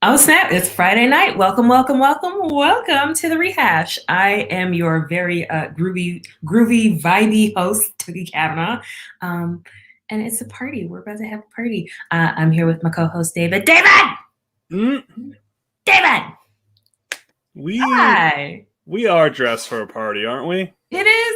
Oh, snap. It's Friday night. Welcome, welcome, welcome, welcome to the Rehash. I am your very groovy, vibey host, Tooky Kavanaugh. And it's a party. We're about to have a party. I'm here with my co-host, David. David! David! Hi! We are dressed for a party, aren't we? It is.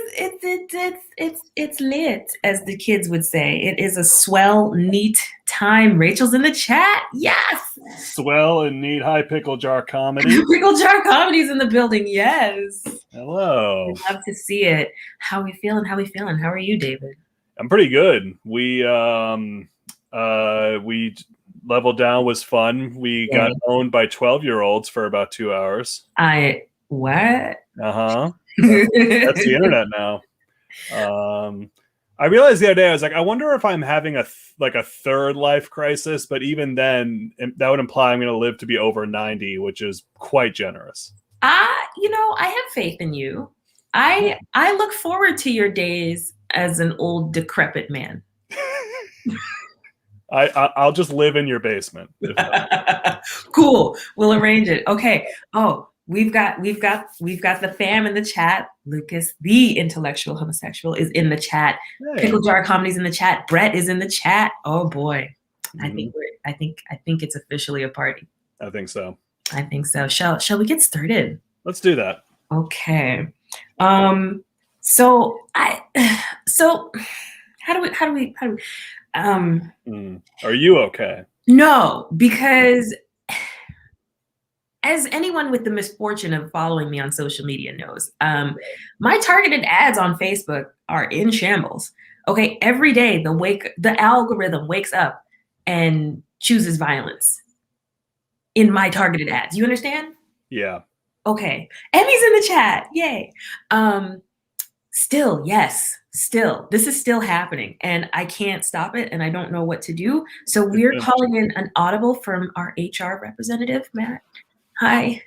It's lit, as the kids would say. It is a swell, neat time. Rachel's in the chat. Yes. Swell and neat. High pickle jar comedy. Pickle jar comedy's in the building. Yes. Hello. I'd love to see it. How we feeling? How are you, David? I'm pretty good. We leveled down, was fun. We got owned by 12-year-olds for about 2 hours. What? Uh-huh. That's the internet now. I realized the other day, I was like, I wonder if I'm having a third life crisis, but even then, that would imply I'm going to live to be over 90, which is quite generous. I have faith in you. I look forward to your days as an old, decrepit man. I'll just live in your basement. Cool. We'll arrange it. Okay. Oh, we've got the fam in the chat. Lucas, the intellectual homosexual, is in the chat. Hey. Pickle Jar Comedy's in the chat. Brett is in the chat. Oh boy. Mm-hmm. I think it's officially a party. I think so. Shall we get started? Let's do that. Okay. So how do we Are you okay? No, because as anyone with the misfortune of following me on social media knows, my targeted ads on Facebook are in shambles. Okay, every day the algorithm wakes up and chooses violence in my targeted ads. You understand? Yeah. Okay. Emmy's in the chat. Yay. Still, this is still happening and I can't stop it and I don't know what to do. So we're calling in an audible from our HR representative, Matt. Hi.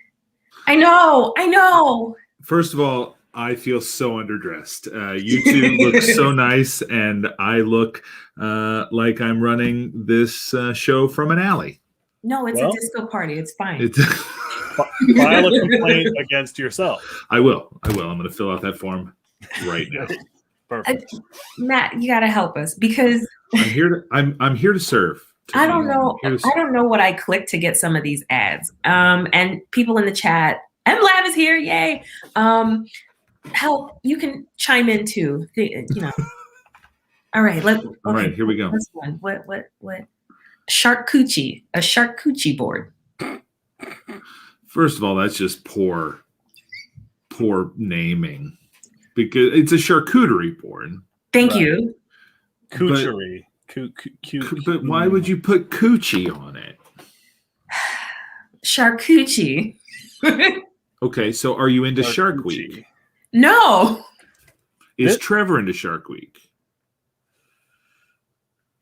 I know. First of all, I feel so underdressed. You two look so nice and I look like I'm running this show from an alley. No, it's a disco party. It's fine. File a complaint against yourself. I will. I'm going to fill out that form right now. Perfect. Matt, you got to help us because I'm here to serve. I don't know what I clicked to get some of these ads. And people in the chat, MLab is here, yay. Help, you can chime in too. All right, all right, here we go. This one. What? Charcuterie, a charcuterie board. First of all, that's just poor naming because it's a charcuterie board. Thank you. Coochery. But why would you put coochie on it? Charcuterie. Okay, so are you into Shark Week? No. Is Trevor into Shark Week?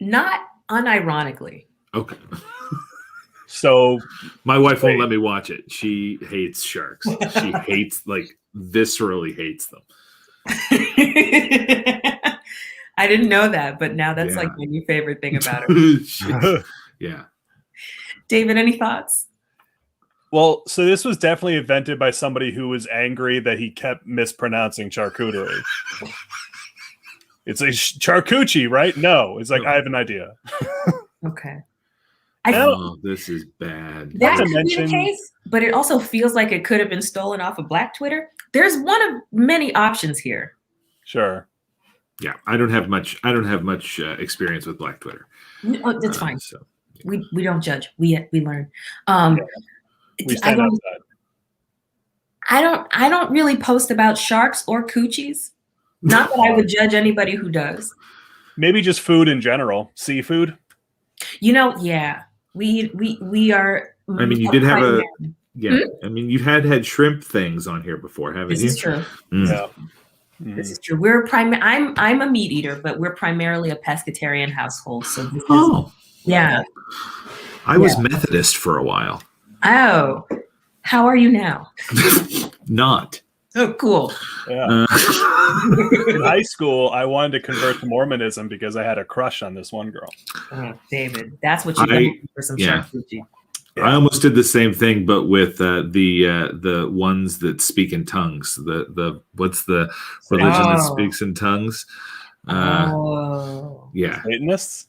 Not unironically. Okay. So my wife won't let me watch it. She hates sharks. She viscerally hates them. I didn't know that, but now that's like my new favorite thing about it. Yeah. David, any thoughts? Well, so this was definitely invented by somebody who was angry that he kept mispronouncing charcuterie. It's a charcuterie, right? No, it's like, I have an idea. Okay. This is bad. That could be the case, but it also feels like it could have been stolen off of Black Twitter. There's one of many options here. Sure. Yeah, I don't have much experience with Black Twitter. No, that's fine. So we don't judge. We learn. We stand outside. I don't really post about sharks or coochies. Not that I would judge anybody who does. Maybe just food in general, seafood. Yeah. We are. I mean, you did have a. Yeah, mm-hmm. I mean, you've had shrimp things on here before, haven't you? This is true. Mm. Yeah. This is true. I'm a meat eater, but we're primarily a pescatarian household. So yeah. I was Methodist for a while. Oh, how are you now? Not. Oh, cool. Yeah. In high school, I wanted to convert to Mormonism because I had a crush on this one girl. Oh, David, that's what you need for some charcuterie. Yeah. I almost did the same thing, but with the ones that speak in tongues. The what's the religion that speaks in tongues? Yeah. Satanists?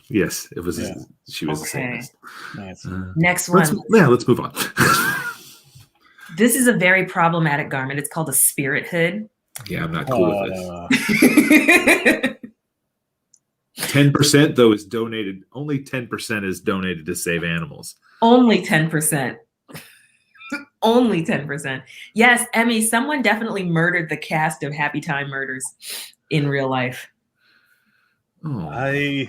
Yes, it was. Yeah. She was a Okay. Satanist. Nice. Next one. Let's move on. This is a very problematic garment. It's called a spirit hood. Yeah, I'm not cool with this. 10% though is donated. Only 10% is donated to save animals. Only 10%. Only 10%. Yes, Emmy, someone definitely murdered the cast of Happy Time Murders in real life. Oh.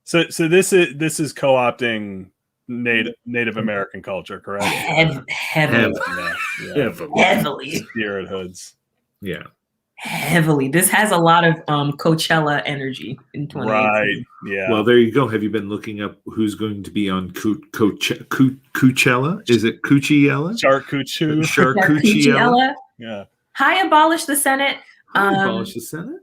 So this is co-opting Native American culture, correct? Heavily. Spirit hoods. Yeah. Heavily. This has a lot of Coachella energy in 2018. Right. Yeah. Well, there you go. Have you been looking up who's going to be on Coachella? Is it Coachella? Charcucciella. Yeah. Hi, abolish the Senate. Abolish the Senate.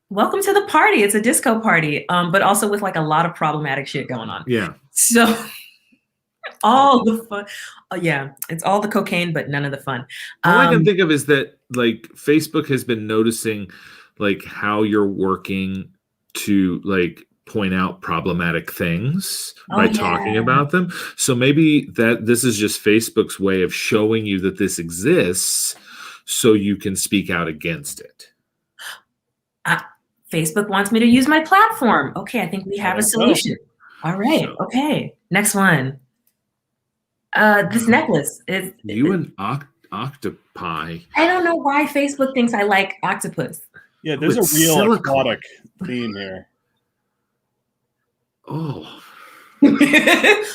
Welcome to the party. It's a disco party, but also with like a lot of problematic shit going on. Yeah. So all the fun. Yeah, it's all the cocaine, but none of the fun. All I can think of is that like Facebook has been noticing like how you're working to like point out problematic things by talking about them. So maybe that this is just Facebook's way of showing you that this exists so you can speak out against it. Facebook wants me to use my platform. Okay, I think we have a solution. All right. Okay. Next one. This necklace is you and octopi. I don't know why Facebook thinks I like octopus. Yeah, there's a real aquatic theme here. Oh.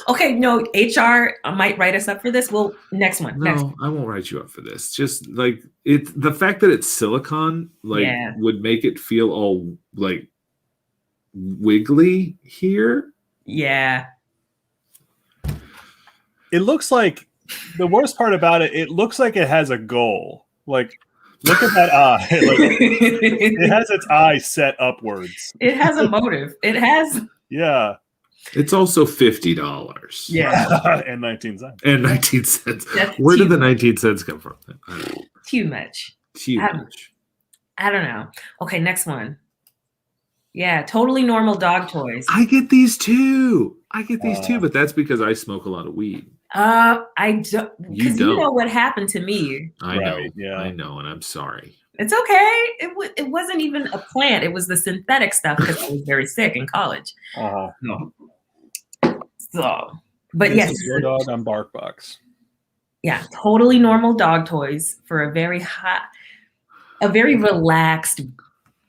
Okay, no, HR might write us up for this. Well, next one. No, I won't write you up for this. Just like the fact that it's silicone, like would make it feel all like wiggly here. Yeah. It looks like the worst part about it. It looks like it has a goal. Like, look at that eye. Like, it has its eye set upwards. It has a motive. It has. Yeah. It's also $50. Yeah. And 19 cents. And 19 cents. That's Where did the 19 cents come from? Too much. I don't know. Okay, next one. Yeah, totally normal dog toys. I get these too. But that's because I smoke a lot of weed. I don't. Because you know what happened to me. I know. Yeah. I know, and I'm sorry. It's okay. It wasn't even a plant. It was the synthetic stuff because I was very sick in college. No. So, but yes, your dog on BarkBox. Yeah, totally normal dog toys for a very relaxed.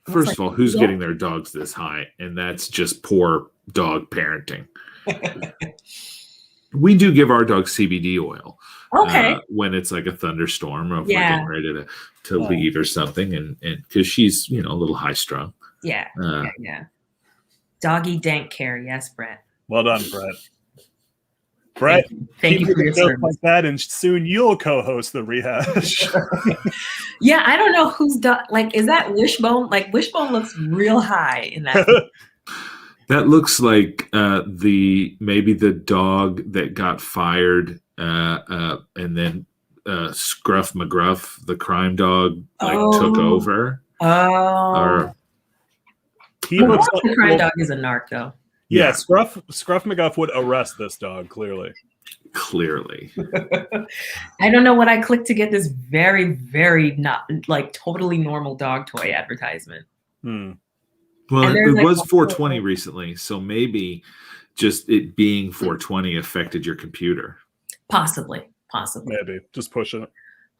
First of all, who's getting their dogs this high? And that's just poor dog parenting. We do give our dog CBD oil. Okay. When it's like a thunderstorm or if we're getting ready to leave or something, and because she's a little high strung. Yeah. Doggy dank care, yes, Brett. Well done, Brett. Brett, thank you for your service. Like that, and soon you'll co-host the Rehash. Yeah, I don't know who's like. Is that Wishbone? Like Wishbone looks real high in that. That looks like maybe the dog that got fired, and then Scruff McGruff, the crime dog, took over. Oh. The crime dog is a narc, though. Yeah, Scruff McGuff would arrest this dog, clearly. I don't know what I clicked to get this very, very not like totally normal dog toy advertisement. Well, it was 420 recently, so maybe just it being 420 affected your computer. Possibly. Maybe. Just push it.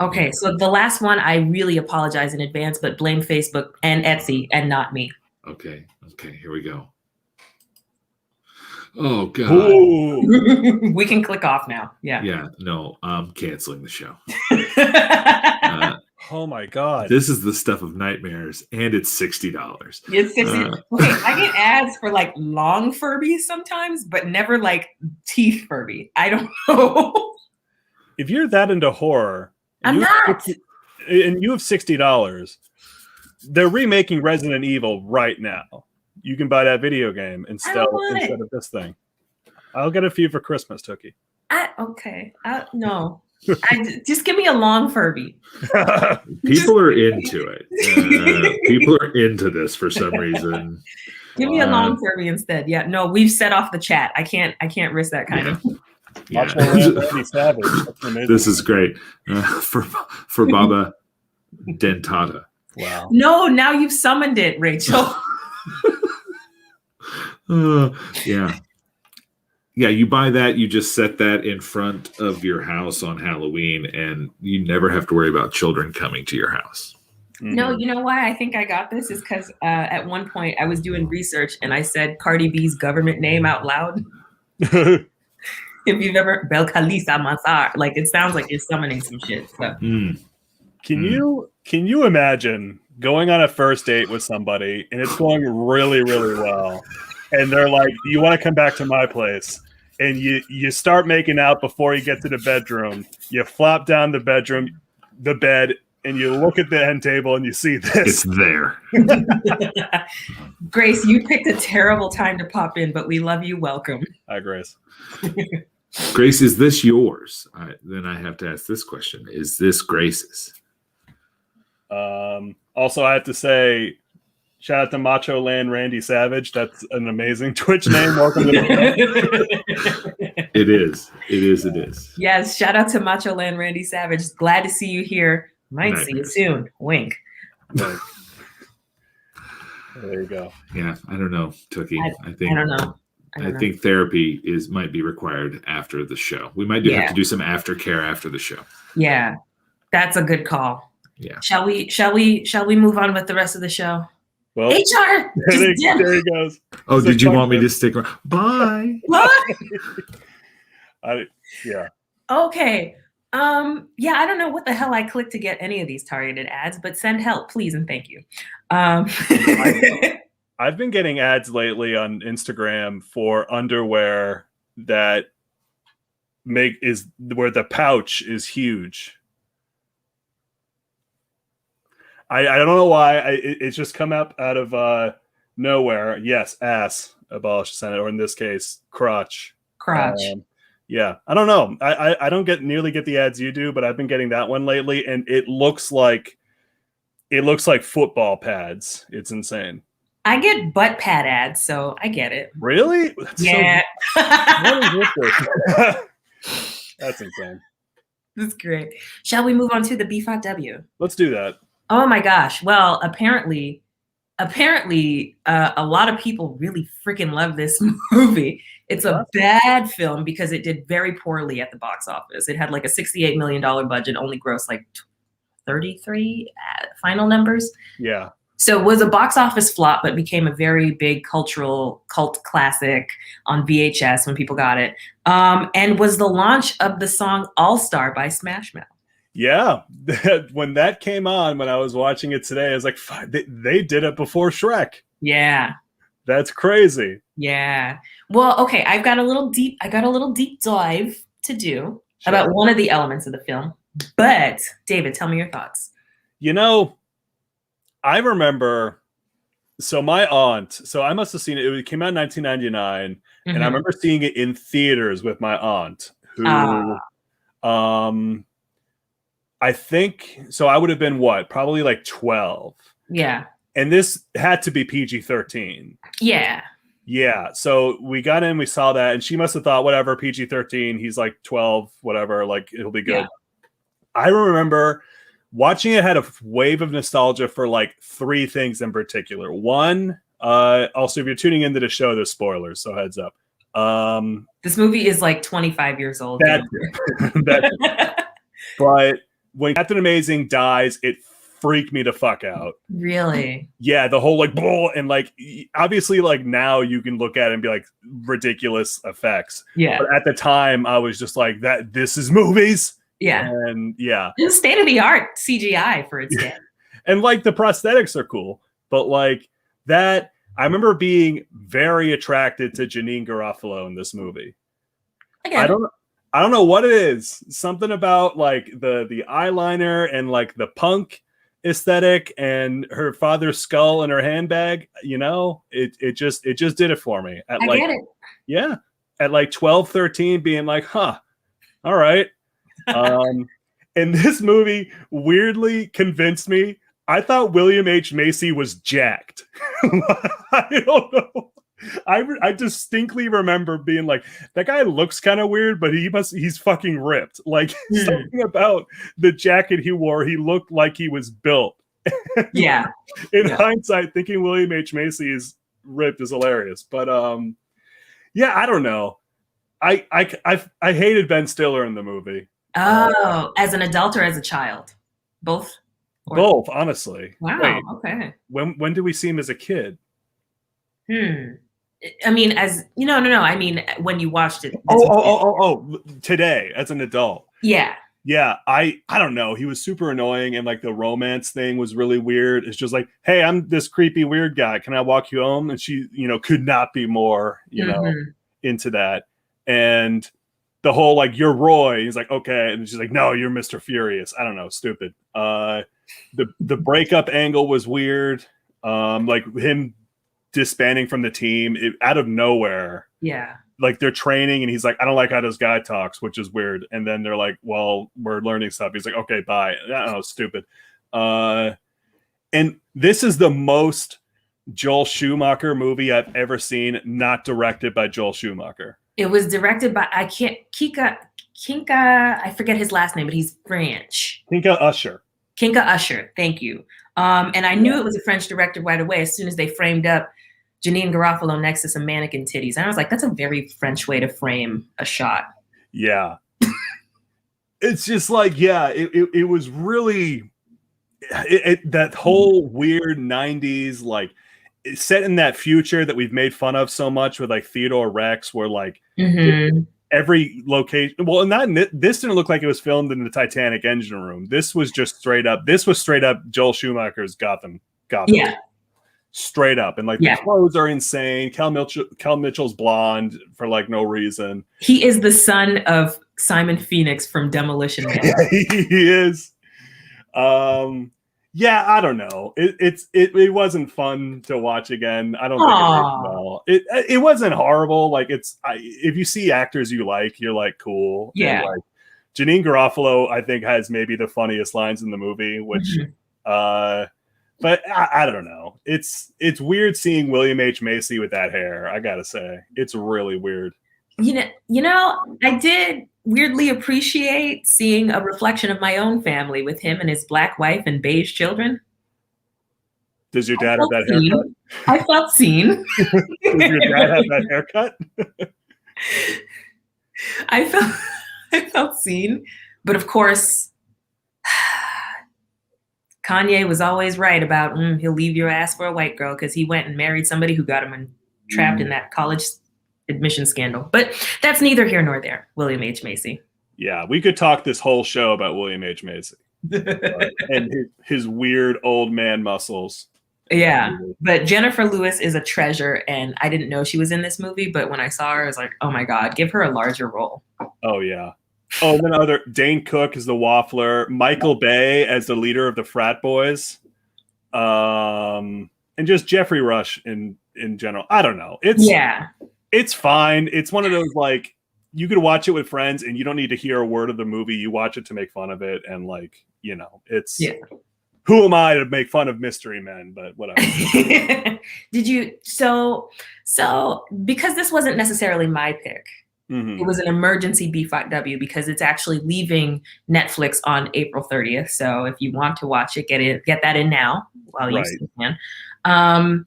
Okay, so the last one, I really apologize in advance, but blame Facebook and Etsy and not me. Okay, here we go. Oh God! We can click off now. Yeah. No, I'm canceling the show. Oh my God! This is the stuff of nightmares, and it's $60. It's $60. Okay, I get ads for like long Furbies sometimes, but never like teeth Furby. I don't know. If you're that into horror, I'm not. And you have $60. They're remaking Resident Evil right now. You can buy that video game instead of this thing. I'll get a few for Christmas, Tookie. No. Just give me a long Furby. People are into it. People are into this for some reason. Give me a long Furby instead. Yeah, no, we've set off the chat. I can't risk that kind of. Yeah. Randy Savage. This is great for Baba Dentata. Wow. No, now you've summoned it, Rachel. Yeah. Yeah, you buy that, you just set that in front of your house on Halloween, and you never have to worry about children coming to your house. Mm-hmm. No, you know why I think I got this is because at one point I was doing research and I said Cardi B's government name out loud. If you've ever Belkalisa Mazar, like it sounds like you're summoning some shit. So. Can you imagine going on a first date with somebody and it's going really, really well, and they're like, "You want to come back to my place?" And you start making out before you get to the bedroom. You flop down the bed, and you look at the end table and you see this. It's there. Grace, you picked a terrible time to pop in, but we love you. Welcome. Hi, Grace. Grace, is this yours? Then I have to ask this question. Is this Grace's? Also, I have to say, shout out to Macho Land Randy Savage. That's an amazing Twitch name. Welcome to the It is. Yes, shout out to Macho Land Randy Savage. Glad to see you here. Might see you soon. Wink. There you go. Yeah, I don't know, Tookie. I don't know. I think therapy might be required after the show. We might have to do some aftercare after the show. Yeah, that's a good call. Yeah. Shall we move on with the rest of the show? Well, HR. There he goes. Oh, did you want me to stick around? Bye. Yeah. Okay. Yeah, I don't know what the hell I clicked to get any of these targeted ads, but send help, please, and thank you. I've been getting ads lately on Instagram for underwear that where the pouch is huge. I don't know why. It's just come up out of nowhere. Yes, ass, abolish the Senate, or in this case, crotch. Yeah, I don't know. I don't nearly get the ads you do, but I've been getting that one lately, and it looks like football pads. It's insane. I get butt pad ads, so I get it. Really? Yeah. What is with this? That's insane. That's great. Shall we move on to the B5W? Let's do that. Oh my gosh. Well, apparently, a lot of people really freaking love this movie. It's a bad film because it did very poorly at the box office. It had like a $68 million budget, only grossed like 33 final numbers. Yeah. So it was a box office flop, but became a very big cultural cult classic on VHS when people got it. And was the launch of the song All Star by Smash Mouth. Yeah. When that came on, when I was watching it today, I was like, they did it before Shrek. Yeah. That's crazy. Yeah. Well, okay. I got a little deep dive to do about one of the elements of the film. But David, tell me your thoughts. I remember, my aunt, I must have seen it. It came out in 1999, and I remember seeing it in theaters with my aunt, who, I think, I would have been probably like 12. Yeah. And this had to be PG-13. Yeah. Yeah. So we got in, we saw that, and she must have thought, whatever, PG-13, he's like 12, whatever, like it'll be good. Yeah. I remember watching it had a wave of nostalgia for like three things in particular. One, also, if you're tuning into the show, there's spoilers, so heads up. This movie is like 25 years old. But when Captain Amazing dies, it freaked me the fuck out. Really? Yeah, the whole like bull, and like obviously like now you can look at it and be like ridiculous effects. Yeah. But at the time I was just like, this is movies. Yeah. And yeah. It's state of the art CGI for its day. And like the prosthetics are cool, but like that, I remember being very attracted to Janine Garofalo in this movie. I don't know what it is. Something about like the eyeliner and like the punk aesthetic and her father's skull in her handbag. It just did it for me. I get it. Yeah. at like 12, 13 being like, huh, all right. And this movie weirdly convinced me. I thought William H. Macy was jacked. I don't know. I distinctly remember being like, that guy looks kind of weird, but he's fucking ripped. Like something about the jacket he wore, he looked like he was built. Yeah. In hindsight, thinking William H. Macy is ripped is hilarious. But yeah, I don't know. I hated Ben Stiller in the movie. Oh, as an adult or as a child? Both? Both, honestly. Wow. Wait, okay. When did we see him as a kid? I mean, as no. I mean, when you watched it. Today as an adult. Yeah. Yeah, I don't know. He was super annoying, and like the romance thing was really weird. It's just like, hey, I'm this creepy weird guy. Can I walk you home? And she, could not be more, into that. And the whole like, you're Roy. He's like, okay, and she's like, no, you're Mr. Furious. I don't know, stupid. The breakup angle was weird. Like him disbanding from the team out of nowhere. Yeah. Like they're training and he's like, I don't like how this guy talks, which is weird. And then they're like, well, we're learning stuff. He's like, okay, bye. I don't know, stupid. And this is the most Joel Schumacher movie I've ever seen, not directed by Joel Schumacher. It was directed by Kinka, I forget his last name, but he's French. Kinka Usher. Thank you. And I knew it was a French director right away as soon as they framed up Janine Garofalo next to some mannequin titties. And I was like, that's a very French way to frame a shot. Yeah. It's just like, yeah, it was really that whole weird 90s, like set in that future that we've made fun of so much with like Theodore Rex, where like every location, well, this didn't look like it was filmed in the Titanic engine room. This was straight up Joel Schumacher's Gotham. Yeah. Straight up. And like the clothes are insane. Kel Mitchell's blonde for like no reason. He is the son of Simon Phoenix from Demolition Man. Yeah, he is. Yeah, I don't know. It wasn't fun to watch again. I don't think it did well. It wasn't horrible. Like if you see actors you like, you're like, cool. Yeah. And like Janine Garofalo, I think, has maybe the funniest lines in the movie, which but I don't know. It's weird seeing William H. Macy with that hair, I gotta say. It's really weird. You know, I did weirdly appreciate seeing a reflection of my own family with him and his black wife and beige children. Does your dad have that haircut? I felt seen. Does your dad have that haircut? I felt seen. But of course, Kanye was always right about he'll leave your ass for a white girl because he went and married somebody who got him trapped in that college admission scandal. But that's neither here nor there. William H. Macy. Yeah, we could talk this whole show about William H. Macy and his weird old man muscles. Yeah, but Jennifer Lewis is a treasure, and I didn't know she was in this movie, but when I saw her, I was like, oh my God, give her a larger role. Oh, yeah. Oh, then Dane Cook as the Waffler, Michael Bay as the leader of the frat boys, and just Jeffrey Rush in general. I don't know. It's fine. It's one of those, like, you could watch it with friends and you don't need to hear a word of the movie. You watch it to make fun of it. And like, it's, who am I to make fun of mystery men, but whatever. Did you, so because this wasn't necessarily my pick, it was an emergency B5W because it's actually leaving Netflix on April 30th. So if you want to watch it, get that in now while you still can.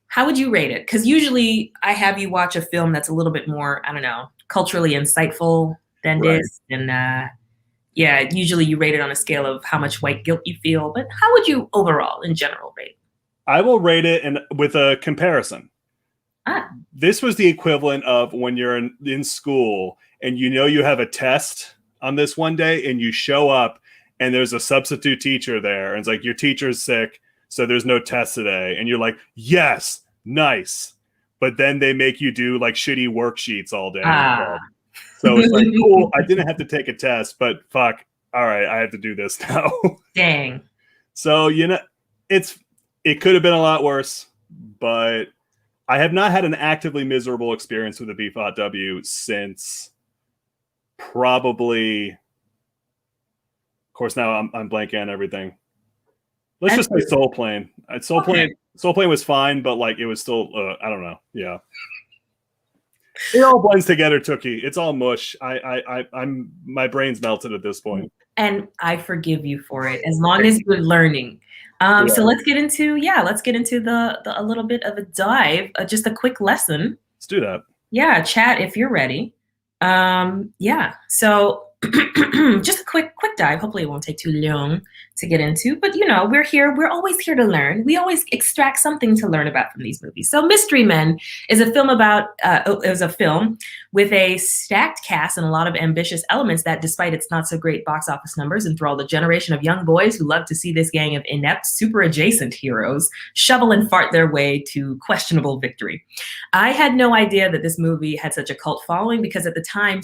How would you rate it? Because usually I have you watch a film that's a little bit more, I don't know, culturally insightful than this. And usually you rate it on a scale of how much white guilt you feel. But how would you overall, in general, rate? I will rate it with a comparison. This was the equivalent of when you're in school and you have a test on this one day and you show up and there's a substitute teacher there and it's like, your teacher's sick, so there's no test today. And you're like, yes, nice. But then they make you do like shitty worksheets all day. So it's like, cool, I didn't have to take a test, but fuck, all right, I have to do this now. Dang. So, it could have been a lot worse, but I have not had an actively miserable experience with a Beef Hot W since probably, of course, now I'm blanking on everything. Let's just say Soul Plane. Soul Plane was fine, but like it was still, I don't know. Yeah. It all blends together, Tookie. It's all mush. I'm my brain's melted at this point. And I forgive you for it, as long as you're learning. So let's get into the a little bit of a dive, just a quick lesson. Let's do that. Yeah, chat if you're ready. Yeah. So just a quick dive. Hopefully it won't take too long to get into, but you know, we're always here to learn. We always extract something to learn about from these movies. So Mystery Men is a film about, it was a film with a stacked cast and a lot of ambitious elements that, despite its not so great box office numbers, enthralled a generation of young boys who love to see this gang of inept, super adjacent heroes shovel and fart their way to questionable victory. I had no idea that this movie had such a cult following, because at the time,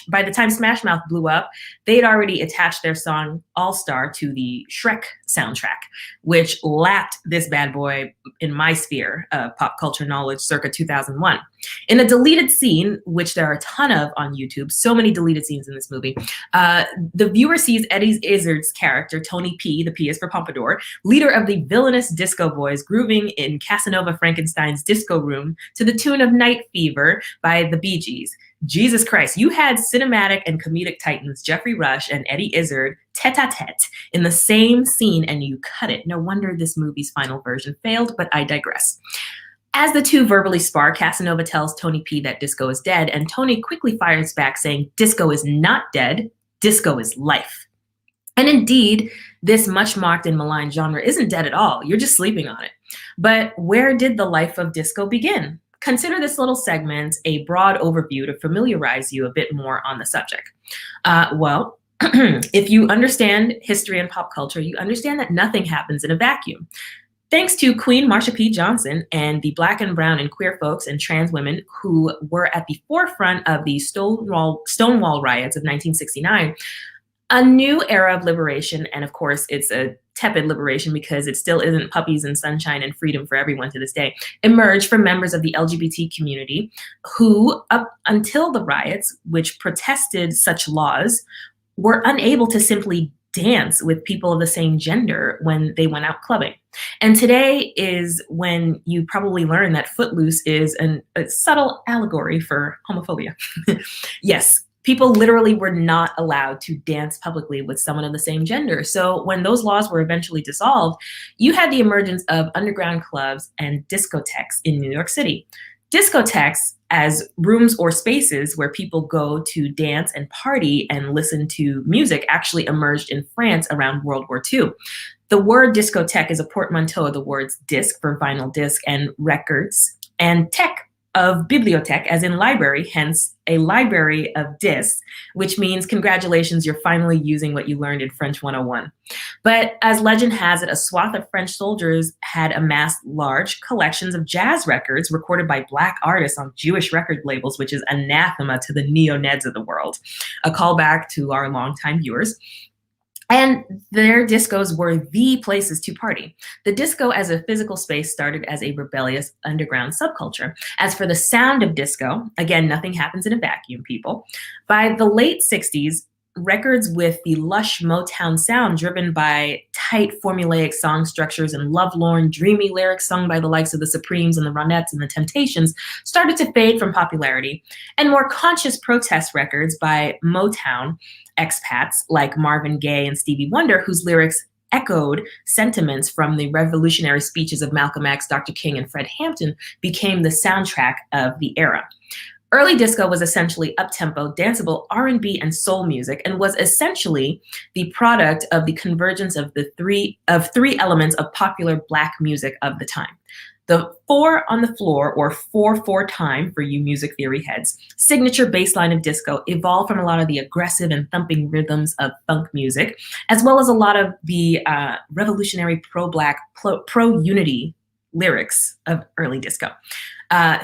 by the time Smash Mouth blew up, they'd already attached their song All Star to the Shrek soundtrack, which lapped this bad boy in my sphere of pop culture knowledge circa 2001. In a deleted scene, which there are a ton of on YouTube, so many deleted scenes in this movie, the viewer sees Eddie Izzard's character, Tony P, the P is for Pompadour, leader of the villainous Disco Boys, grooving in Casanova Frankenstein's disco room to the tune of Night Fever by the Bee Gees. Jesus Christ, you had cinematic and comedic titans Jeffrey Rush and Eddie Izzard tete-a-tete in the same scene, and you cut it. No wonder this movie's final version failed, but I digress. As the two verbally spar, Casanova tells Tony P that disco is dead, and Tony quickly fires back saying, disco is not dead, disco is life. And indeed, this much mocked and maligned genre isn't dead at all. You're just sleeping on it. But where did the life of disco begin? Consider this little segment a broad overview to familiarize you a bit more on the subject. Well, if you understand history and pop culture, you understand that nothing happens in a vacuum. Thanks to Queen Marsha P. Johnson and the Black and brown and queer folks and trans women who were at the forefront of the Stonewall riots of 1969, a new era of liberation, and of course it's a tepid liberation because it still isn't puppies and sunshine and freedom for everyone to this day, emerged from members of the LGBT community who, up until the riots, which protested such laws, were unable to simply dance with people of the same gender when they went out clubbing. And today is when you probably learn that Footloose is a subtle allegory for homophobia. Yes. People literally were not allowed to dance publicly with someone of the same gender. So when those laws were eventually dissolved, you had the emergence of underground clubs and discotheques in New York City. Discotheques as rooms or spaces where people go to dance and party and listen to music actually emerged in France around World War II. The word discotheque is a portmanteau of the words disc for vinyl disc and records, and tech of bibliothèque, as in library, hence a library of discs, which means congratulations, you're finally using what you learned in French 101. But as legend has it, a swath of French soldiers had amassed large collections of jazz records recorded by Black artists on Jewish record labels, which is anathema to the neo-Neds of the world. A callback to our longtime viewers. And their discos were the places to party. The disco as a physical space started as a rebellious underground subculture. As for the sound of disco, again, nothing happens in a vacuum, people. By the late 60s, records with the lush Motown sound driven by tight formulaic song structures and lovelorn, dreamy lyrics sung by the likes of the Supremes and the Ronettes and the Temptations started to fade from popularity, and more conscious protest records by Motown expats like Marvin Gaye and Stevie Wonder, whose lyrics echoed sentiments from the revolutionary speeches of Malcolm X, Dr. King, and Fred Hampton, became the soundtrack of the era. Early disco was essentially up-tempo, danceable R&B and soul music, and was essentially the product of the convergence of three elements of popular Black music of the time. The 4 on the floor, or 4/4 time for you music theory heads, signature bass line of disco evolved from a lot of the aggressive and thumping rhythms of funk music, as well as a lot of the revolutionary pro-Black, pro-unity lyrics of early disco.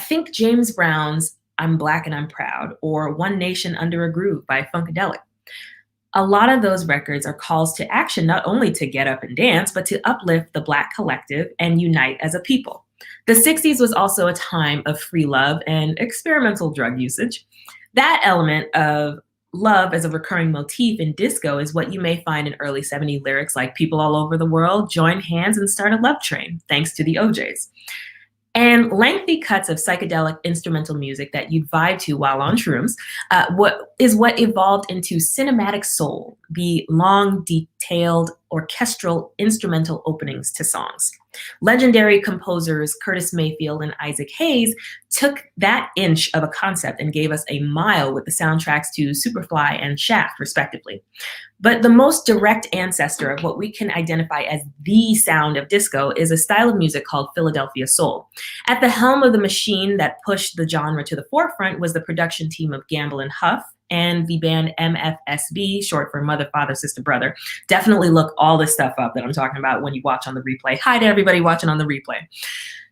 Think James Brown's I'm Black and I'm Proud, or One Nation Under a Groove by Funkadelic. A lot of those records are calls to action, not only to get up and dance, but to uplift the Black collective and unite as a people. The 60s was also a time of free love and experimental drug usage. That element of love as a recurring motif in disco is what you may find in early 70s lyrics like people all over the world join hands and start a love train, thanks to the OJs. And lengthy cuts of psychedelic instrumental music that you'd vibe to while on shrooms, what evolved into cinematic soul, the long, detailed, orchestral instrumental openings to songs. Legendary composers Curtis Mayfield and Isaac Hayes took that inch of a concept and gave us a mile with the soundtracks to Superfly and Shaft, respectively. But the most direct ancestor of what we can identify as the sound of disco is a style of music called Philadelphia soul. At the helm of the machine that pushed the genre to the forefront was the production team of Gamble and Huff and the band MFSB, short for Mother, Father, Sister, Brother. Definitely look all this stuff up that I'm talking about when you watch on the replay. Hi to everybody watching on the replay.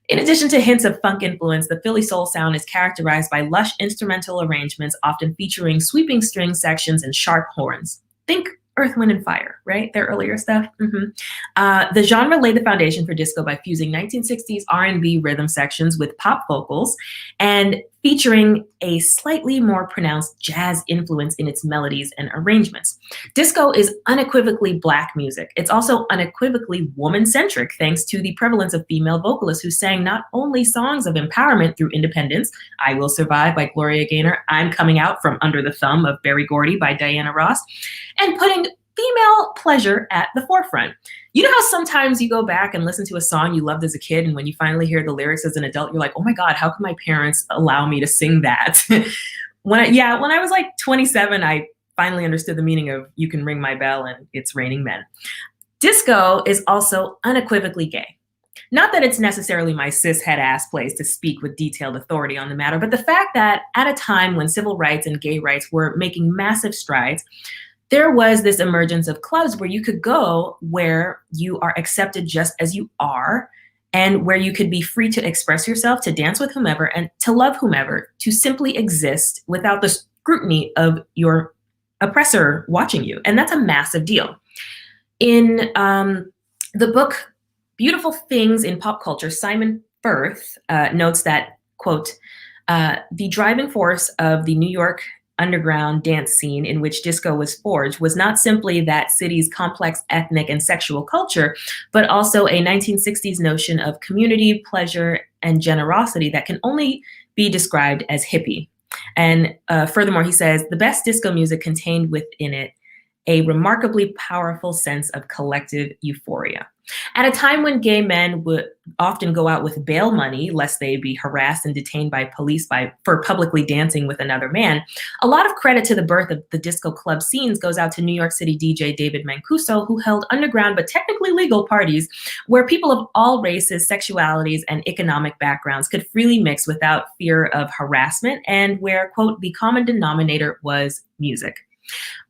In addition to hints of funk influence, the Philly soul sound is characterized by lush instrumental arrangements, often featuring sweeping string sections and sharp horns. Think Earth, Wind, and Fire, right? Their earlier stuff. The genre laid the foundation for disco by fusing 1960s R&B rhythm sections with pop vocals and featuring a slightly more pronounced jazz influence in its melodies and arrangements. Disco is unequivocally Black music. It's also unequivocally woman-centric, thanks to the prevalence of female vocalists who sang not only songs of empowerment through independence, I Will Survive by Gloria Gaynor, I'm Coming Out from Under the Thumb of Berry Gordy by Diana Ross, and putting female pleasure at the forefront. You know how sometimes you go back and listen to a song you loved as a kid, and when you finally hear the lyrics as an adult, you're like, oh my God, how can my parents allow me to sing that? When I was like 27, I finally understood the meaning of You Can Ring My Bell and It's Raining Men. Disco is also unequivocally gay. Not that it's necessarily my cishet ass place to speak with detailed authority on the matter, but the fact that at a time when civil rights and gay rights were making massive strides, there was this emergence of clubs where you could go where you are accepted just as you are and where you could be free to express yourself, to dance with whomever, and to love whomever, to simply exist without the scrutiny of your oppressor watching you. And that's a massive deal. In the book Beautiful Things in Pop Culture, Simon Firth notes that, quote, the driving force of the New York underground dance scene in which disco was forged was not simply that city's complex ethnic and sexual culture, but also a 1960s notion of community, pleasure, and generosity that can only be described as hippie. And furthermore, he says, the best disco music contained within it a remarkably powerful sense of collective euphoria. At a time when gay men would often go out with bail money lest they be harassed and detained by police for publicly dancing with another man, a lot of credit to the birth of the disco club scenes goes out to New York City DJ David Mancuso, who held underground but technically legal parties where people of all races, sexualities, and economic backgrounds could freely mix without fear of harassment, and where, quote, the common denominator was music.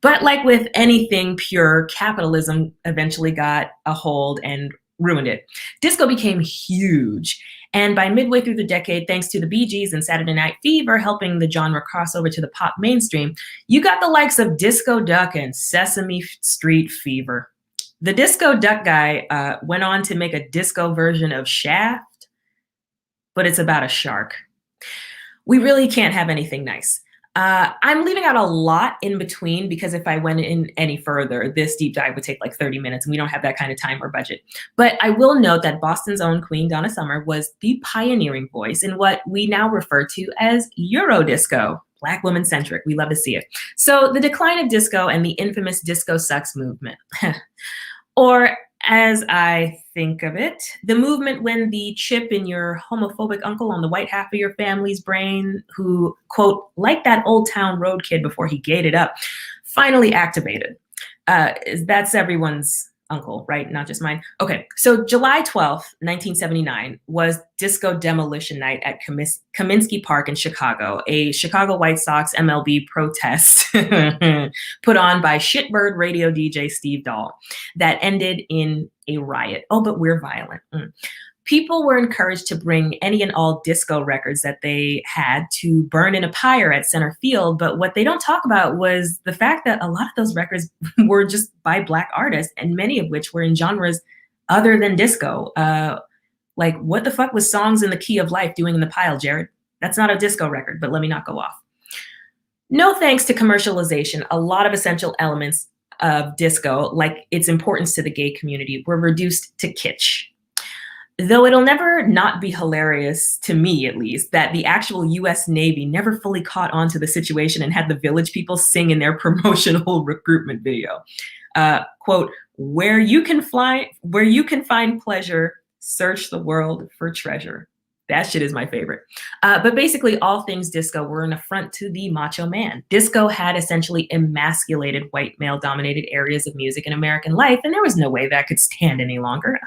But like with anything pure, capitalism eventually got a hold and ruined it. Disco became huge. And by midway through the decade, thanks to the Bee Gees and Saturday Night Fever helping the genre cross over to the pop mainstream, you got the likes of Disco Duck and Sesame Street Fever. The Disco Duck guy went on to make a disco version of Shaft, but it's about a shark. We really can't have anything nice. I'm leaving out a lot in between because if I went in any further, this deep dive would take like 30 minutes and we don't have that kind of time or budget. But I will note that Boston's own Queen Donna Summer was the pioneering voice in what we now refer to as Eurodisco. Black woman centric. We love to see it. So the decline of disco and the infamous disco sucks movement. Or as I think of it, the movement when the chip in your homophobic uncle on the white half of your family's brain who, quote, like that old town road kid before he gated up, finally activated. That's everyone's uncle, right? Not just mine. Okay, so July 12th, 1979 was Disco Demolition Night at Kaminsky Park in Chicago, a Chicago White Sox MLB protest put on by shitbird radio DJ Steve Dahl that ended in a riot. Oh, but we're violent. People were encouraged to bring any and all disco records that they had to burn in a pyre at center field. But what they don't talk about was the fact that a lot of those records were just by Black artists, and many of which were in genres other than disco. Like, what the fuck was Songs in the Key of Life doing in the pile, Jared? That's not a disco record, but let me not go off. No thanks to commercialization, a lot of essential elements of disco, like its importance to the gay community, were reduced to kitsch. Though it'll never not be hilarious, to me at least, that the actual US Navy never fully caught on to the situation and had the Village People sing in their promotional recruitment video. Quote, where you can find pleasure, search the world for treasure. That shit is my favorite. But basically, all things disco were an affront to the macho man. Disco had essentially emasculated white male-dominated areas of music in American life, and there was no way that could stand any longer.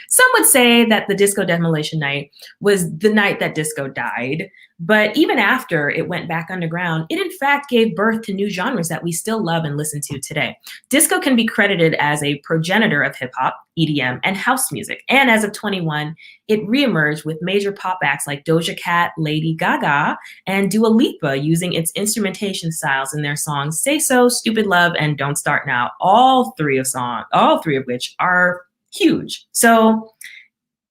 Some would say that the Disco Demolition Night was the night that disco died, but even after it went back underground, it in fact gave birth to new genres that we still love and listen to today. Disco can be credited as a progenitor of hip-hop, EDM, and house music, and as of 21, it reemerged with major pop acts like Doja Cat, Lady Gaga, and Dua Lipa using its instrumentation styles in their songs Say So, Stupid Love, and Don't Start Now, all three of which are huge. So,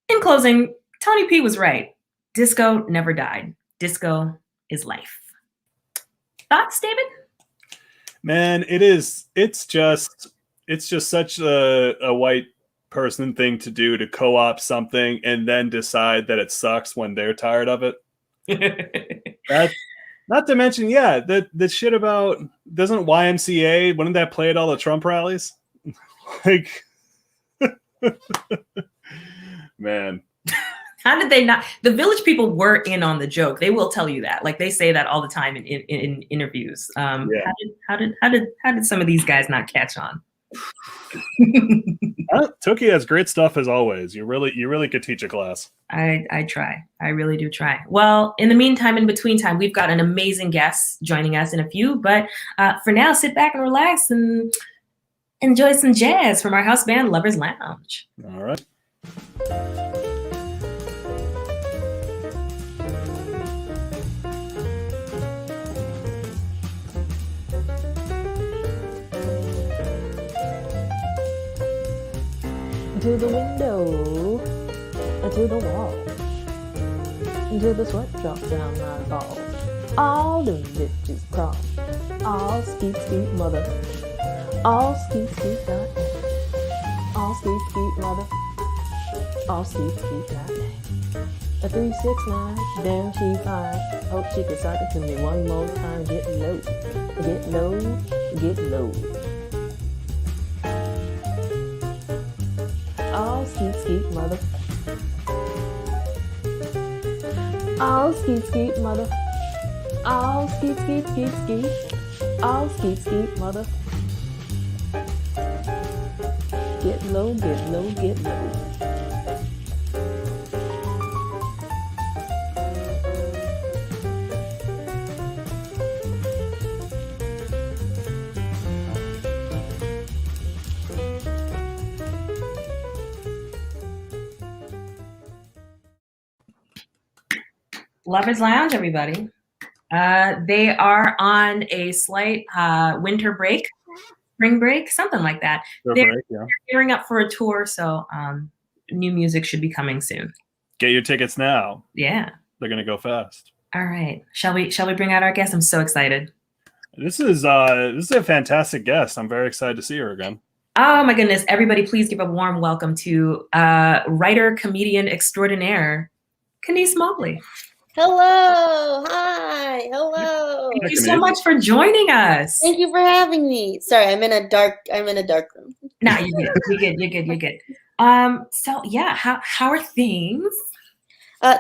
in closing, Tony P was right. Disco never died. Disco is life. Thoughts, David? Man, it's just such a white person thing to do, to co-opt something and then decide that it sucks when they're tired of it. That, not to mention, yeah, the shit about, doesn't YMCA, wouldn't that play at all the Trump rallies? Like, man. How did they not? The Village People were in on the joke. They will tell you that. Like, they say that all the time in interviews. Yeah. How did some of these guys not catch on? Tooky has great stuff as always. You really could teach a class. I try. I really do try. Well, in the meantime, in between time, we've got an amazing guest joining us in a few. But for now, sit back and relax and enjoy some jazz from our house band, Lovers Lounge. All right. To the window, to the wall, to the sweat drop down my balls. All the bitches crawl, all skeet skeet mother, all skeet skeet goddamn, all skeet skeet mother, all skeet skeet goddamn. A 369, damn she fine. Hope she can sock it to me one more time. Get low, get low, get low. All skeet skeet mother. All skeet skeet mother. All skeet skeet skeet skeet. All skeet skeet mother. Get low, get low, get low. Lovers Lounge, everybody. They are on a slight winter break, spring break, something like that. They're gearing up for a tour, so new music should be coming soon. Get your tickets now. Yeah. They're gonna go fast. All right. Shall we bring out our guest? I'm so excited. This is a fantastic guest. I'm very excited to see her again. Oh my goodness. Everybody, please give a warm welcome to writer, comedian extraordinaire, Kenice Mobley. Hello. Hi. Hello. Thank you so much for joining us. Thank you for having me. Sorry, I'm in a dark room. No, you're good. So yeah, how are things?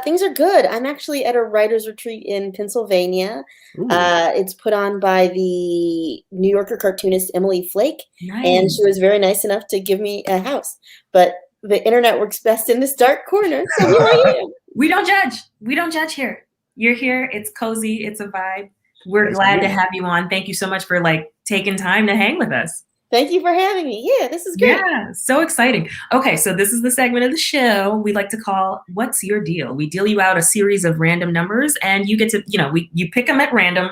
Things are good. I'm actually at a writer's retreat in Pennsylvania. It's put on by the New Yorker cartoonist Emily Flake. Nice. And she was very nice enough to give me a house. But the internet works best in this dark corner. So here I am. We don't judge. We don't judge here. You're here. It's cozy. It's a vibe. We're glad to have you on. Thank you so much for taking time to hang with us. Thank you for having me. Yeah, this is great. Yeah, so exciting. Okay, so this is the segment of the show we like to call What's Your Deal? We deal you out a series of random numbers and you get to, you pick them at random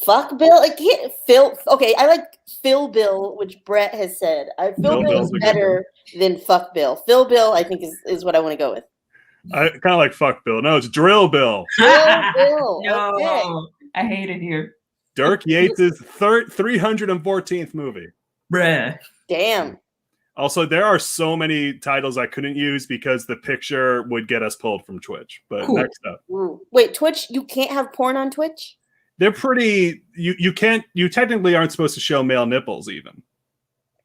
Fuck Bill. I can't Phil. Okay, I like Phil Bill, which Brett has said. Phil Phil Bill Bill's is a good better than Fuck Bill. Phil Bill, I think, is what I want to go with. I kind of like fuck Bill. No, it's Drill Bill. Drill Bill. No, Okay. I hate it here. Dirk Yates' 314th movie. Bruh. Damn. Also, there are so many titles I couldn't use because the picture would get us pulled from Twitch. But Cool. next up. Ooh. Wait, Twitch? You can't have porn on Twitch? They're pretty you technically aren't supposed to show male nipples even.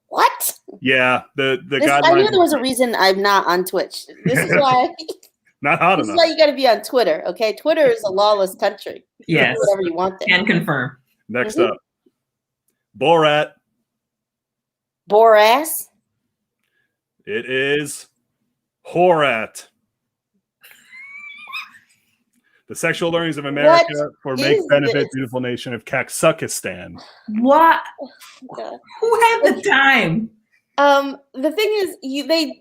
What? Yeah, the I guidelines knew there was a reason I'm not on Twitch. This is why. not hot This is enough. why you got to be on Twitter. Okay, Twitter is a lawless country. You can Yes. do whatever you want there. Can confirm. Next Mhm. up. Borat. Borass. It is Horat. The Sexual Learnings of America for Make is Benefit this? Beautiful Nation of Kazakhstan. What? Yeah. Who had the time? The thing is,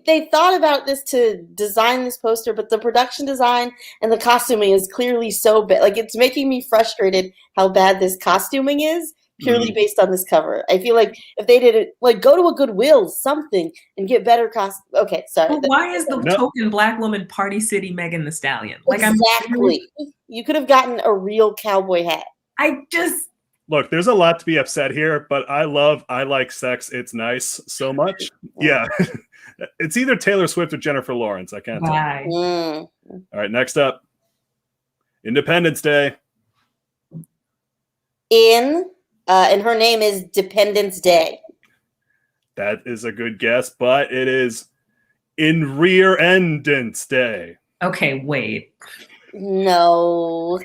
they thought about this to design this poster, but the production design and the costuming is clearly so bad. Like, it's making me frustrated how bad this costuming is, purely based on this cover. I feel like if they did it, like, go to a Goodwill, something, and get better costume. Okay, sorry. Well, why is the No. token black woman Party City Megan the Stallion? Like, Exactly. You could have gotten a real cowboy hat. I just Look, there's a lot to be upset here, but I like sex. It's nice so much. Yeah. It's either Taylor Swift or Jennifer Lawrence. I can't tell. why? Mm. All right, next up. Independence Day. And her name is Dependence Day. That is a good guess, but it is In Rear Endance Day. Okay, wait. No.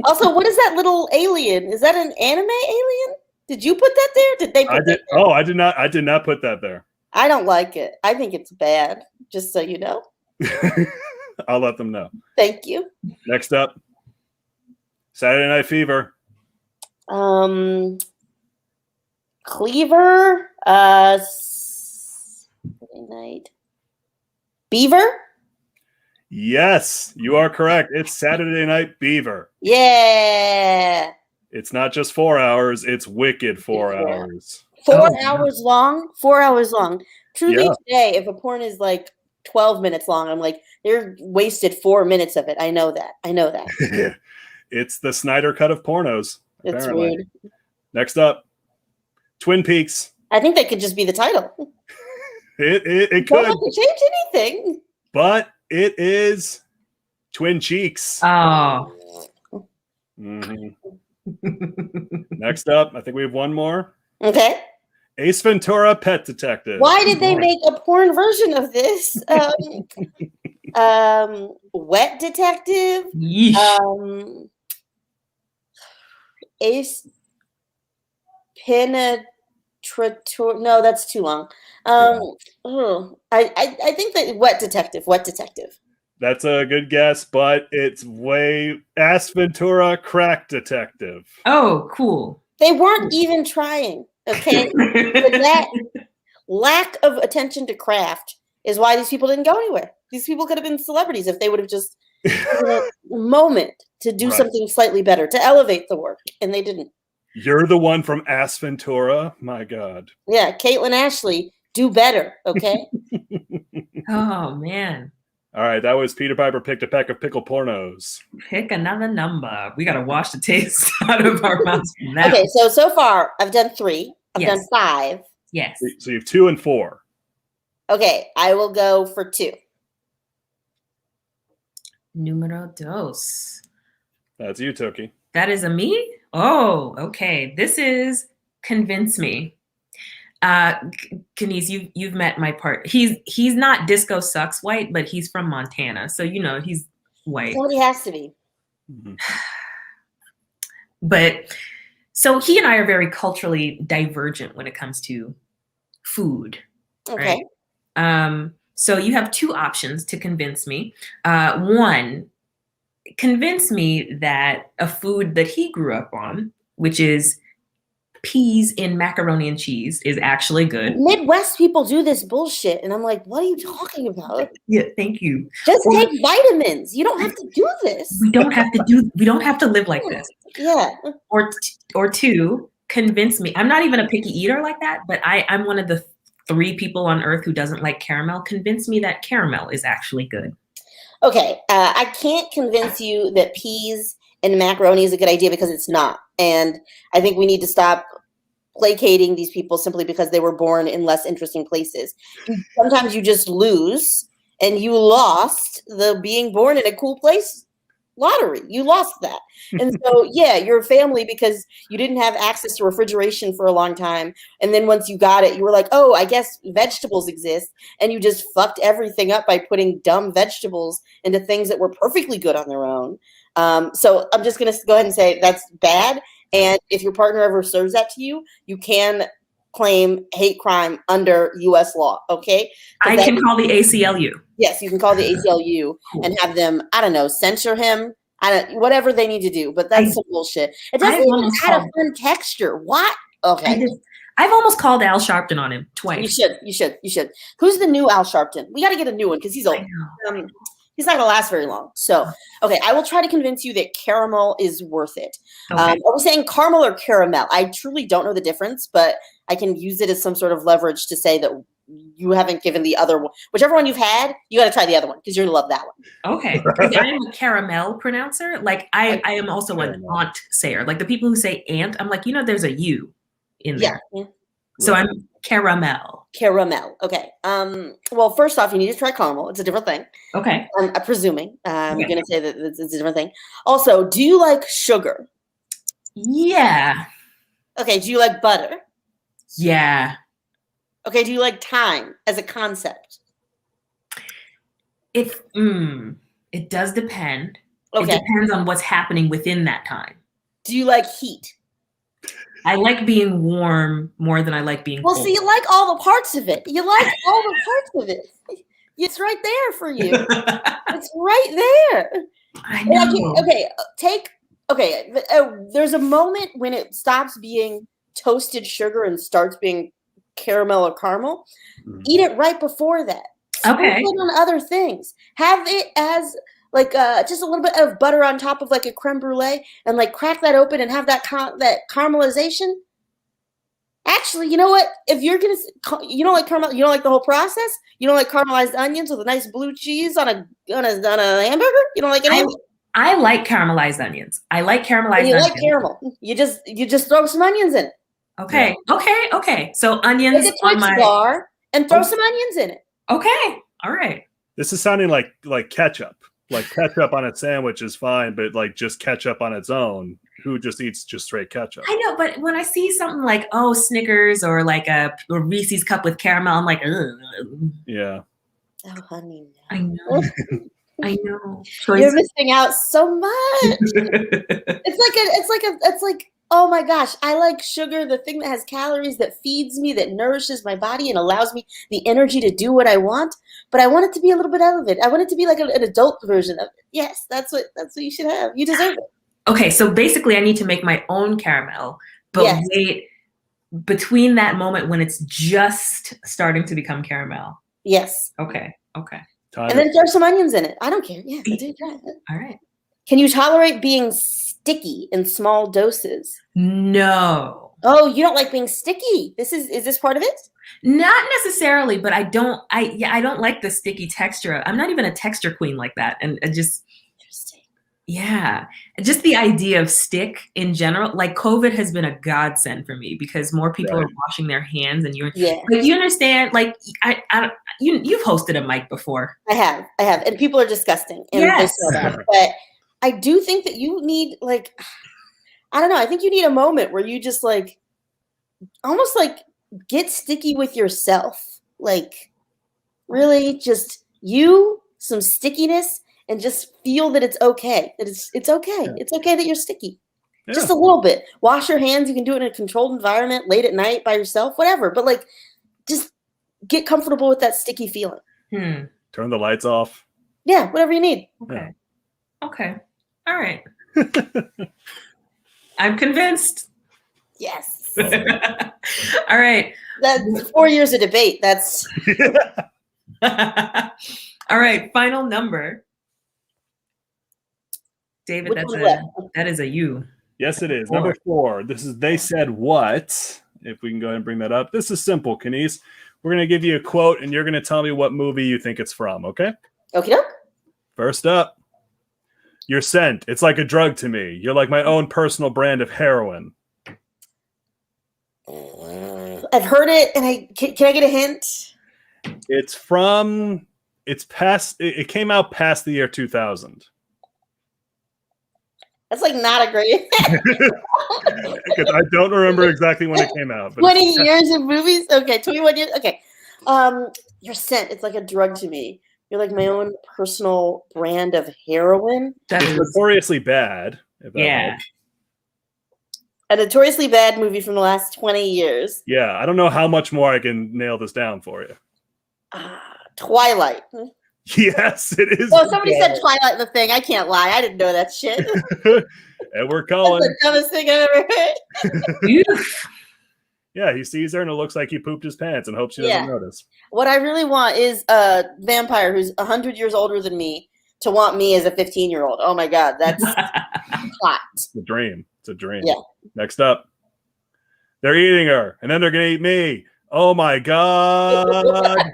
Also, what is that little alien? Is that an anime alien? Did you put that there? Did they put that there? Oh, I did not put that there. I don't like it. I think it's bad, just so you know. I'll let them know. Thank you. Next up. Saturday Night Fever. Cleaver, Saturday Night. Beaver? Yes, you are correct. It's Saturday Night Beaver. Yeah. It's not just 4 hours, it's wicked 4 Yeah. hours. 4 Oh, hours long? 4 hours long. Truly Yeah. today, if a porn is like 12 minutes long, I'm like, they're wasted 4 minutes of it. I know that. It's the Snyder cut of pornos. It's Apparently. rude. Next up, Twin Peaks. I think that could just be the title. It Don't could, have to change anything. but it is Twin Cheeks. Oh. Mhm. Next up, I think we have one more. Okay. Ace Ventura, Pet Detective. Why did they make a porn version of this? Wet Detective. Yeesh. Ace Penetrator. No, that's too long. I think that Wet Detective. That's a good guess, but it's way Ace Ventura, Crack Detective. Oh, cool. They weren't even trying. Okay, but that lack of attention to craft is why these people didn't go anywhere. These people could have been celebrities if they would have just taken a moment to do Right. something slightly better, to elevate the work, and they didn't. You're the one from Ace Ventura? My God. Yeah, Caitlin Ashley, do better, okay? Oh, man. All right, that was Peter Piper picked a peck of pickle pornos. Pick another number. We got to wash the taste out of our mouths from that. Okay, so far I've done 3. I've Yes. done 5. Yes. So you have 2 and 4. Okay, I will go for 2. Numero dos. That's you, Tookie. That is a me? Oh, okay. This is Convince Me. Kenice, you've met my part. He's not Disco Sucks white, but he's from Montana. So, he's white. Somebody has to be. Mhm. But so he and I are very culturally divergent when it comes to food. Okay. Right? So you have 2 options to convince me. One, convince me that a food that he grew up on, which is peas in macaroni and cheese is actually good. Midwest people do this bullshit, and I'm like, what are you talking about? Yeah, thank you. Just take vitamins. You don't have to do this. We don't have to live like this. Yeah. Or two, convince me. I'm not even a picky eater like that, but I'm one of the 3 people on earth who doesn't like caramel. Convince me that caramel is actually good. Okay, I can't convince you that peas and macaroni is a good idea because it's not. And I think we need to stop placating these people simply because they were born in less interesting places. Sometimes you just lose, and you lost the being born in a cool place lottery. You lost that. And so, yeah, you're a family because you didn't have access to refrigeration for a long time. And then once you got it, you were like, oh, I guess vegetables exist. And you just fucked everything up by putting dumb vegetables into things that were perfectly good on their own. So I'm just going to go ahead and say that's bad. And if your partner ever serves that to you, you can claim hate crime under U.S. law, okay? I can call the ACLU. Yes, you can call the ACLU and have them, I don't know, censor him, whatever they need to do. But that's some bullshit. It doesn't even add a fun texture. What? Okay. I've almost called Al Sharpton on him twice. You should. Who's the new Al Sharpton? We got to get a new one because he's old. He's not going to last very long. So, okay, I will try to convince you that caramel is worth it. Okay. Are we saying caramel or caramel? I truly don't know the difference, but I can use it as some sort of leverage to say that you haven't given the other one. Whichever one you've had, you got to try the other one because you're going to love that one. Okay. I am a caramel pronouncer. Like, I am also an aunt sayer. Like, the people who say aunt, I'm like, there's a U in there. Yeah. So I'm caramel. Caramel. Okay. Well, first off, you need to try caramel. It's a different thing. Okay. I'm presuming. I'm going to say that it's a different thing. Also, do you like sugar? Yeah. Okay. Do you like butter? Yeah. Okay. Do you like time as a concept? It does depend. Okay. It depends on what's happening within that time. Do you like heat? I like being warm more than I like being cold. Well, so you like all the parts of it. You like all the parts of it. It's right there for you. It's right there. I know. There's a moment when it stops being toasted sugar and starts being caramel or caramel. Eat it right before that. Okay. Put it on other things. Have it as like just a little bit of butter on top of like a creme brulee, and like crack that open and have that caramelization. Actually, you know what? If you're you don't like caramel, you don't like the whole process. You don't like caramelized onions with a nice blue cheese on a hamburger. You don't like any. I like caramelized onions. I like caramelized onions. You like caramel. You just throw some onions in it. Okay. Yeah. Okay. So onions Take a Twix bar and throw some onions in it. Okay. All right. This is sounding like ketchup. Like ketchup on a sandwich is fine, but like just ketchup on its own, who just eats just straight ketchup? I know, but when I see something like Snickers or like a Reese's cup with caramel, I'm like, ugh. Yeah. Oh, honey. I know. I know. You're missing out so much. It's like, oh my gosh, I like sugar, the thing that has calories, that feeds me, that nourishes my body and allows me the energy to do what I want. But I want it to be a little bit elevated. I want it to be like an adult version of it. Yes, that's what you should have. You deserve it. Okay, so basically I need to make my own caramel, but wait between that moment when it's just starting to become caramel. Yes. Okay. And then throw some onions in it. I don't care. Yeah, do that. All right. Can you tolerate being sticky in small doses? No. Oh, you don't like being sticky. Is this part of it? Not necessarily, but I don't like the sticky texture. I'm not even a texture queen like that. And just interesting. Yeah. Just the idea of stick in general, like COVID has been a godsend for me because more people are washing their hands and you understand, like you've hosted a mic before. I have. And people are disgusting. And yes. They know that. But I do think that you need I don't know. I think you need a moment where you just almost get sticky with yourself. Like really just some stickiness and just feel that it's okay. That it's okay. Yeah. It's okay that you're sticky. Yeah. Just a little bit. Wash your hands. You can do it in a controlled environment late at night by yourself, whatever. But just get comfortable with that sticky feeling. Turn the lights off. Yeah, whatever you need. Okay. Yeah. Okay. All right. I'm convinced. Yes. All right. That's 4 years of debate. That's All right. Final number. David, Which one left? that is a U. Yes, it is. Number 4. This is They Said What? If we can go ahead and bring that up. This is simple, Kenice. We're going to give you a quote, and you're going to tell me what movie you think it's from, okay? okie doke. First up, your scent. It's like a drug to me. You're like my own personal brand of heroin. I've heard it, and can I get a hint? It's from. It's past. It came out past the year 2000. That's like not a great. Because I don't remember exactly when it came out. But 20 years of movies. Okay, 21 years. Okay, your scent. It's like a drug to me. You're like my own personal brand of heroin. That it's is, notoriously bad. If that yeah. helps. A notoriously bad movie from the last 20 years. Yeah, I don't know how much more I can nail this down for you. Twilight. Yes, it is. Well, somebody said Twilight in the thing. I can't lie. I didn't know that shit. And we're calling. That's the dumbest thing I've ever heard. Yeah, he sees her and it looks like he pooped his pants and hopes she doesn't notice. What I really want is a vampire who's 100 years older than me to want me as a 15-year-old. Oh my God, that's hot. It's a dream. It's a dream. Yeah. Next up, they're eating her and then they're going to eat me. Oh my God.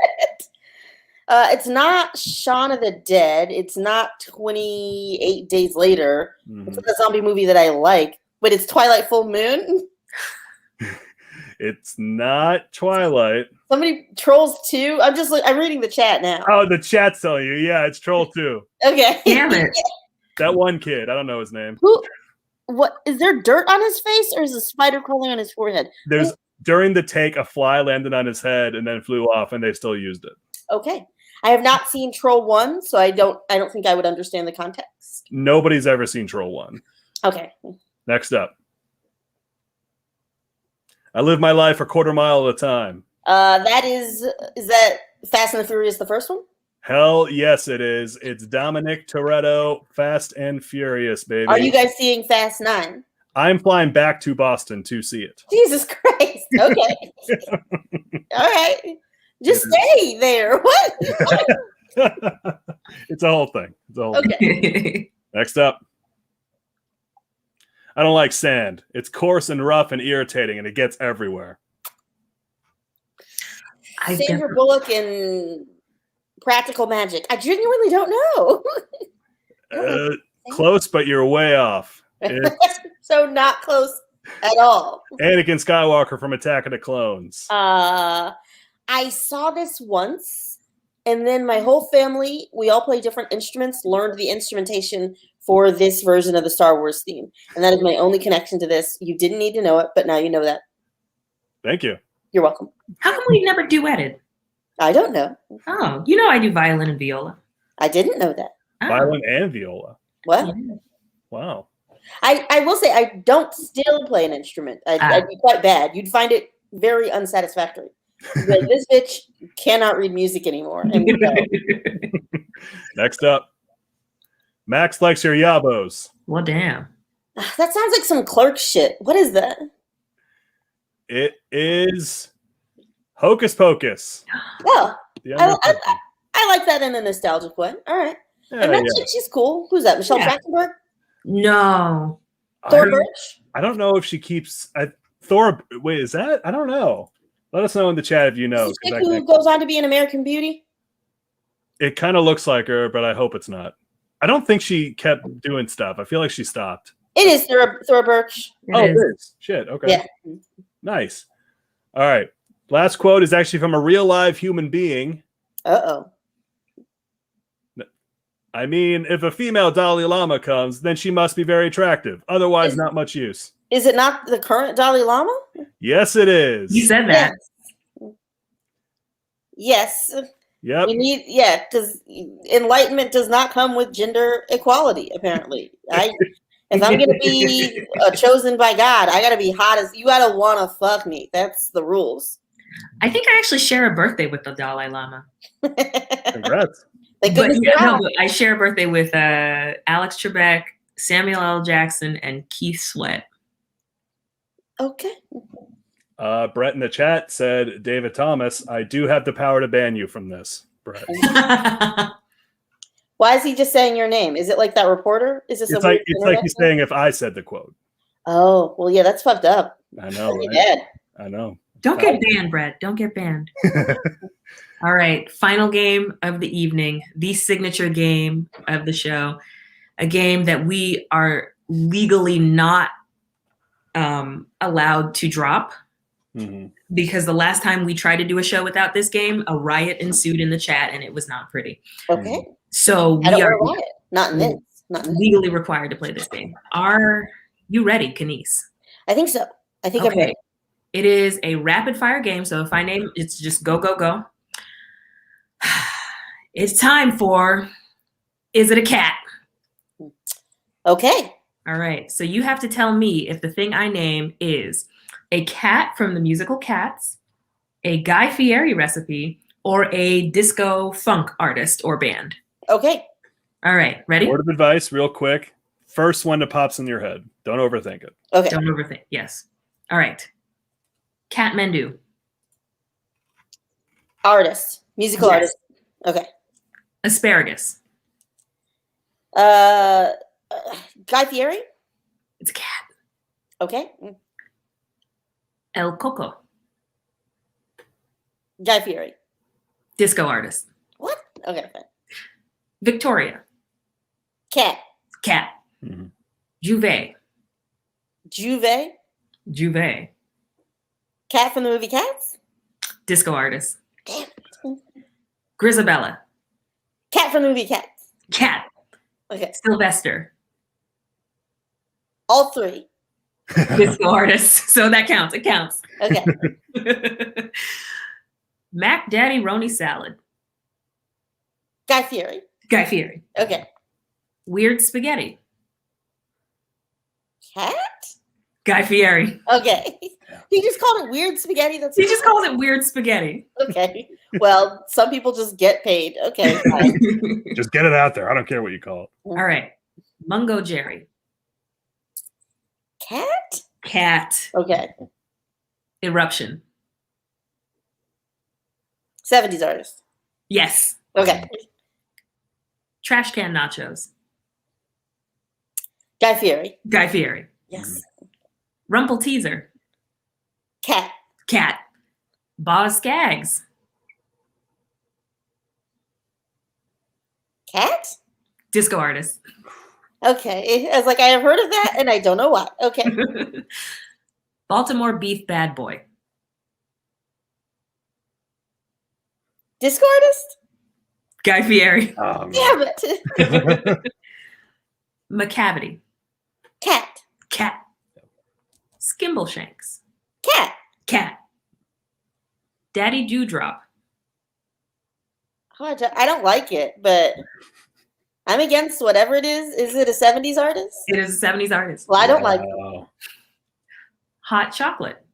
It's not Shaun of the Dead. It's not 28 Days Later. Mm-hmm. It's a zombie movie that I like, but it's Twilight Full Moon. It's not Twilight. Somebody Trolls 2. I'm reading the chat now. Oh, the chat's telling you. Yeah, it's Troll 2. Okay. Damn it. That one kid. I don't know his name. What is there dirt on his face or is a spider crawling on his forehead? There's during the take, a fly landed on his head and then flew off, and they still used it. Okay. I have not seen Troll 1, so I don't think I would understand the context. Nobody's ever seen Troll 1. Okay. Next up. I live my life a quarter mile at a time. Is that Fast and the Furious, the first one? Hell yes, it is. It's Dominic Toretto, Fast and Furious, baby. Are you guys seeing Fast 9? I'm flying back to Boston to see it. Jesus Christ. Okay. All right. Just stay there. What? It's a whole thing. It's a whole Okay. thing. Next up. I don't like sand. It's coarse and rough and irritating, and it gets everywhere. Sandra Bullock in Practical Magic. I genuinely don't know. Close, but you're way off. So not close at all. Anakin Skywalker from Attack of the Clones. I saw this once, and then my whole family, we all play different instruments, learned the instrumentation for this version of the Star Wars theme. And that is my only connection to this. You didn't need to know it, but now you know that. Thank you. You're welcome. How come we've never duetted? I don't know. Oh, you know I do violin and viola. I didn't know that. Oh. Violin and viola. What? Yeah. Wow. I will say I don't still play an instrument. I'd be quite bad. You'd find it very unsatisfactory. Like, this bitch cannot read music anymore. And we know. Next up. Max likes your yabos. Well, damn. That sounds like some clerk shit. What is that? It is Hocus Pocus. Oh, The I like that in a nostalgic way. All right. Yeah, And that yeah. chick, she's cool. Who's that? Michelle Trachtenberg? No. Thor Birch? I don't know if she keeps Thor. Wait, is that? I don't know. Let us know in the chat if you know. Is the chick who goes on to be an American Beauty? It kind of looks like her, but I hope it's not. I don't think she kept doing stuff. I feel like she stopped. It is Thor Birch. It is. Shit. Okay. Yeah. Nice. All right. Last quote is actually from a real live human being. Uh-oh. I mean, if a female Dalai Lama comes, then she must be very attractive. Otherwise, not much use. Is it not the current Dalai Lama? Yes, it is. You said that. Yes. Yep. Because enlightenment does not come with gender equality, apparently. If I'm going to be chosen by God, I got to be hot as, you got to want to fuck me. That's the rules. I think I actually share a birthday with the Dalai Lama. Congrats. Thank But, goodness but I share a birthday with Alex Trebek, Samuel L. Jackson, and Keith Sweat. Okay. Brett in the chat said, David Thomas, I do have the power to ban you from this, Brett. Why is he just saying your name? Is it like that reporter? Is this It's like he's saying if I said the quote. Oh, well, yeah, that's fucked up. I know, right? Dead. I know. Don't get banned, Brett. Don't get banned. All right. Final game of the evening, the signature game of the show, a game that we are legally not allowed to drop. Mm-hmm. Because the last time we tried to do a show without this game, a riot ensued in the chat and it was not pretty. Okay. So I we don't are want it. Not in this. Not in this. legally required to play this game. Are you ready, Kenice? I think so. I think I'm ready. It is a rapid fire game. So if I name, it's just go, go, go. It's time for, is it a cat? Okay. All right. So you have to tell me if the thing I name is a cat from the musical Cats, a Guy Fieri recipe, or a disco funk artist or band. Okay. All right. Ready? Word of advice, real quick. First one that pops in your head. Don't overthink it. Okay. Don't overthink. Yes. All right. Kathmandu. Artist. Musical Yes. artist. Okay. Asparagus. Guy Fieri? It's a cat. Okay. El Coco. Guy Fieri. Disco artist. What? Okay, fine. Victoria. Cat. Cat. Mm-hmm. Juve. Juve. Juve. Cat from the movie Cats? Disco artist. Damn. Grisabella. Cat from the movie Cats. Cat. Okay. Sylvester. All three. Disco artist. So that counts. It counts. Okay. Mac Daddy Roni Salad. Guy Fieri. Guy Fieri. Okay. Weird Spaghetti. Cat? Guy Fieri. Okay. He just called it weird spaghetti. That's He just calls it Weird Spaghetti. okay. Well, some people just get paid. Okay. Fine. Just get it out there. I don't care what you call it. All right. Mungo Jerry. Cat? Cat. Okay. Eruption. 70s artist. Yes. Okay. Trash Can Nachos. Guy Fieri. Guy Fieri. Yes. Rumple Teaser. Cat. Cat. Boz Skaggs. Cat? Disco artist. Okay. I was like, I have heard of that and I don't know why. Okay. Baltimore Beef Bad Boy. Disco artist? Guy Fieri. Oh, man. Damn it. McCavity. Cat. Cat. Skimbleshanks. Cat. Cat. Daddy Dewdrop. Oh, I don't like it, but I'm against whatever it is. Is it a 70s artist? It is a 70s artist. Well, I don't like it. Wow. Hot Chocolate.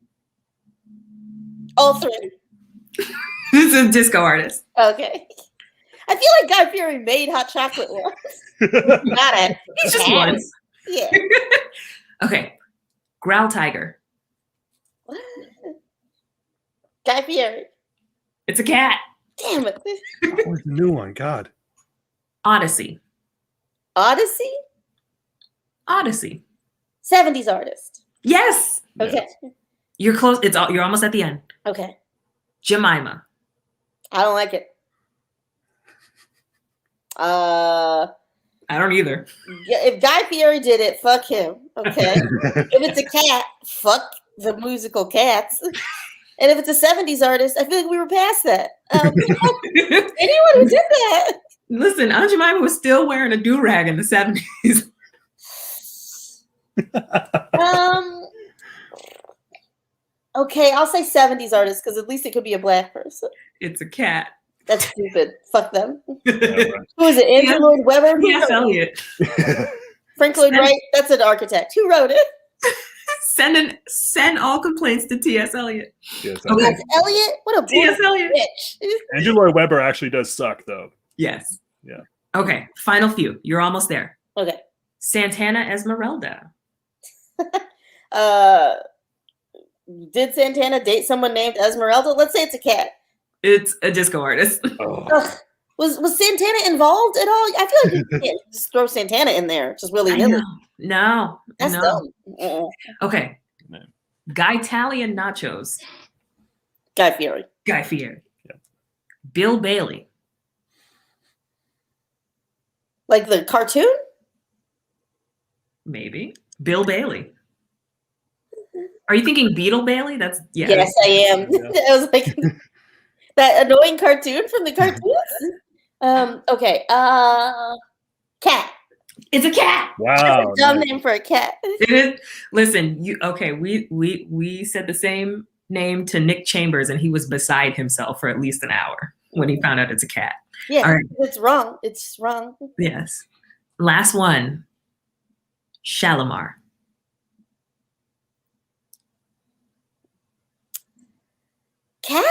All three. This is a disco artist. Okay. I feel like Guy Fieri made hot chocolate once. Not it. He's just Cat. once. Yeah. Okay. Growl Tiger. What? Guy Fieri. It's a cat. Damn it. Where's the new one? God. Odyssey. Odyssey? Odyssey. 70s artist. Yes. Okay. You're close. You're almost at the end. Okay. Jemima. I don't like it. I don't either. Yeah, if Guy Fieri did it, fuck him. Okay. If it's a cat, fuck the musical Cats. And if it's a 70s artist, I feel like we were past that. Anyone who did that. Listen, Aunt Jemima was still wearing a do-rag in the 70s. Okay, I'll say 70s artist because at least it could be a black person. It's a cat. That's stupid. Fuck them. Yeah, Who is it? Andrew Lloyd Webber? Who T.S. wrote it? Eliot. Frank Lloyd Wright? That's an architect. Who wrote it? Send all complaints to T.S. Eliot. Yes, Okay. That's Eliot? What a T.S. Eliot. bitch. Andrew Lloyd Webber actually does suck, though. Yes. Yeah. Okay. Final few. You're almost there. Okay. Santana Esmeralda. Did Santana date someone named Esmeralda? Let's say it's a cat. It's a disco artist. Oh. Ugh. Was Santana involved at all? I feel like you can't just throw Santana in there, just willy I nilly. know. No. That's no. dumb. Okay. Man. Guy Talian nachos. Guy Fieri. Guy Fieri. Yep. Bill Bailey. Like the cartoon? Maybe. Bill Bailey. Are you thinking Beetle Bailey? That's Yes, I am. Yeah. I was like that annoying cartoon from the cartoons. Okay. Cat. It's a cat. Wow. Dumb nice. name for a cat. It is. Listen, we said the same name to Nick Chambers, and he was beside himself for at least an hour when he found out it's a cat. Yeah, All right. it's wrong. It's wrong. Yes. Last one. Shalimar. Cat?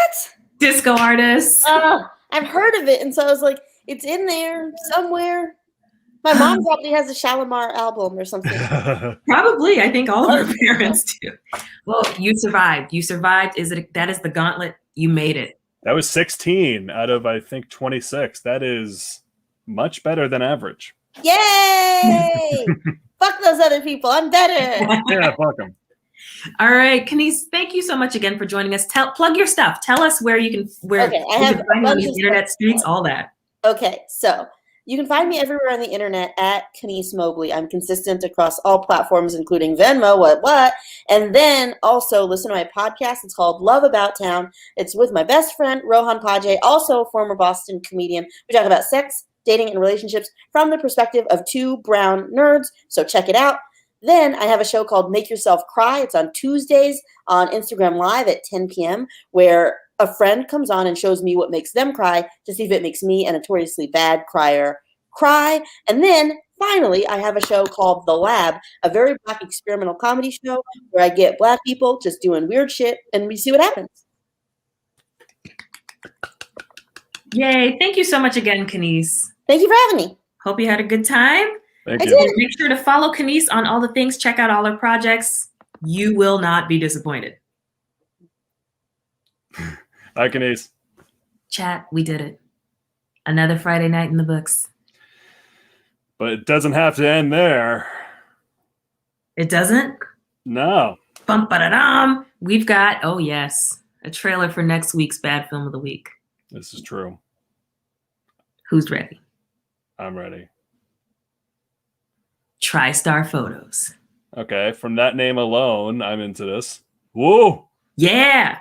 Disco artist. I've heard of it, and so I was like, it's in there somewhere. My mom probably has a Shalimar album or something. Probably. I think all of our parents do. Well, you survived. You survived. That is the gauntlet. You made it. That was 16 out of, I think, 26. That is much better than average. Yay! Fuck those other people. I'm better. Yeah, fuck them. All right, Kenice, thank you so much again for joining us. Plug your stuff. Tell us where you can Okay, I have can find you a on bunch these of internet stuff. streets, all that. Okay, so you can find me everywhere on the internet at Kenice Mobley. I'm consistent across all platforms, including Venmo, what. And then also listen to my podcast. It's called Love About Town. It's with my best friend, Rohan Pajay, also a former Boston comedian. We talk about sex, dating, and relationships from the perspective of two brown nerds. So check it out. Then I have a show called Make Yourself Cry. It's on Tuesdays on Instagram Live at 10 p.m., where a friend comes on and shows me what makes them cry to see if it makes me, a notoriously bad crier, cry. And then finally, I have a show called The Lab, a very Black experimental comedy show where I get Black people just doing weird shit and we see what happens. Yay. Thank you so much again, Kenice. Thank you for having me. Hope you had a good time. Thank I you. did. Make sure to follow Kenice on all the things. Check out all her projects. You will not be disappointed. Bye, Kenice. Chat, we did it. Another Friday night in the books. But it doesn't have to end there. It doesn't? No. Bum ba da dum. We've got, oh yes, a trailer for next week's Bad Film of the Week. This is true. Who's ready? I'm ready. TriStar Photos. Okay, from that name alone, I'm into this. Whoa. Yeah.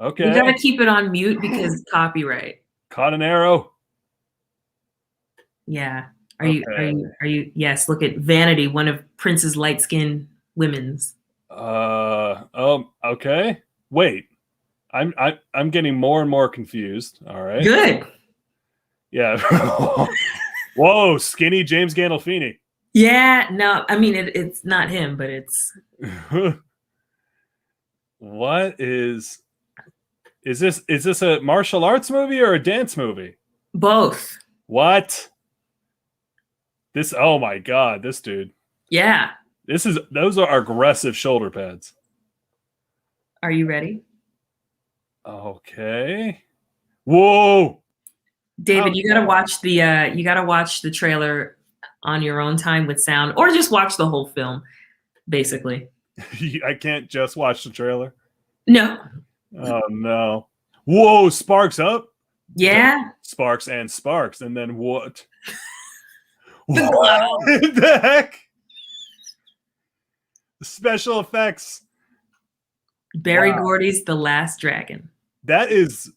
Okay. We gotta keep it on mute because it's copyright. Caught an arrow. Yeah. Are you yes, look at Vanity, one of Prince's light skinned women's. Okay. Wait. I'm getting more and more confused. All right. Good. Yeah. Whoa, skinny James Gandolfini. Yeah, no, I mean it's not him, but it's What is this a martial arts movie or a dance movie? both. What? Oh my god, this dude. Yeah. Those are aggressive shoulder pads. Are you ready? Okay. Whoa. David, you gotta watch the trailer on your own time with sound, or just watch the whole film, basically. I can't just watch the trailer. No. Oh no. Whoa, sparks up. Yeah. Sparks and sparks. And then what? The glow. What the heck? Special effects. Barry Wow. Gordy's The Last Dragon. That is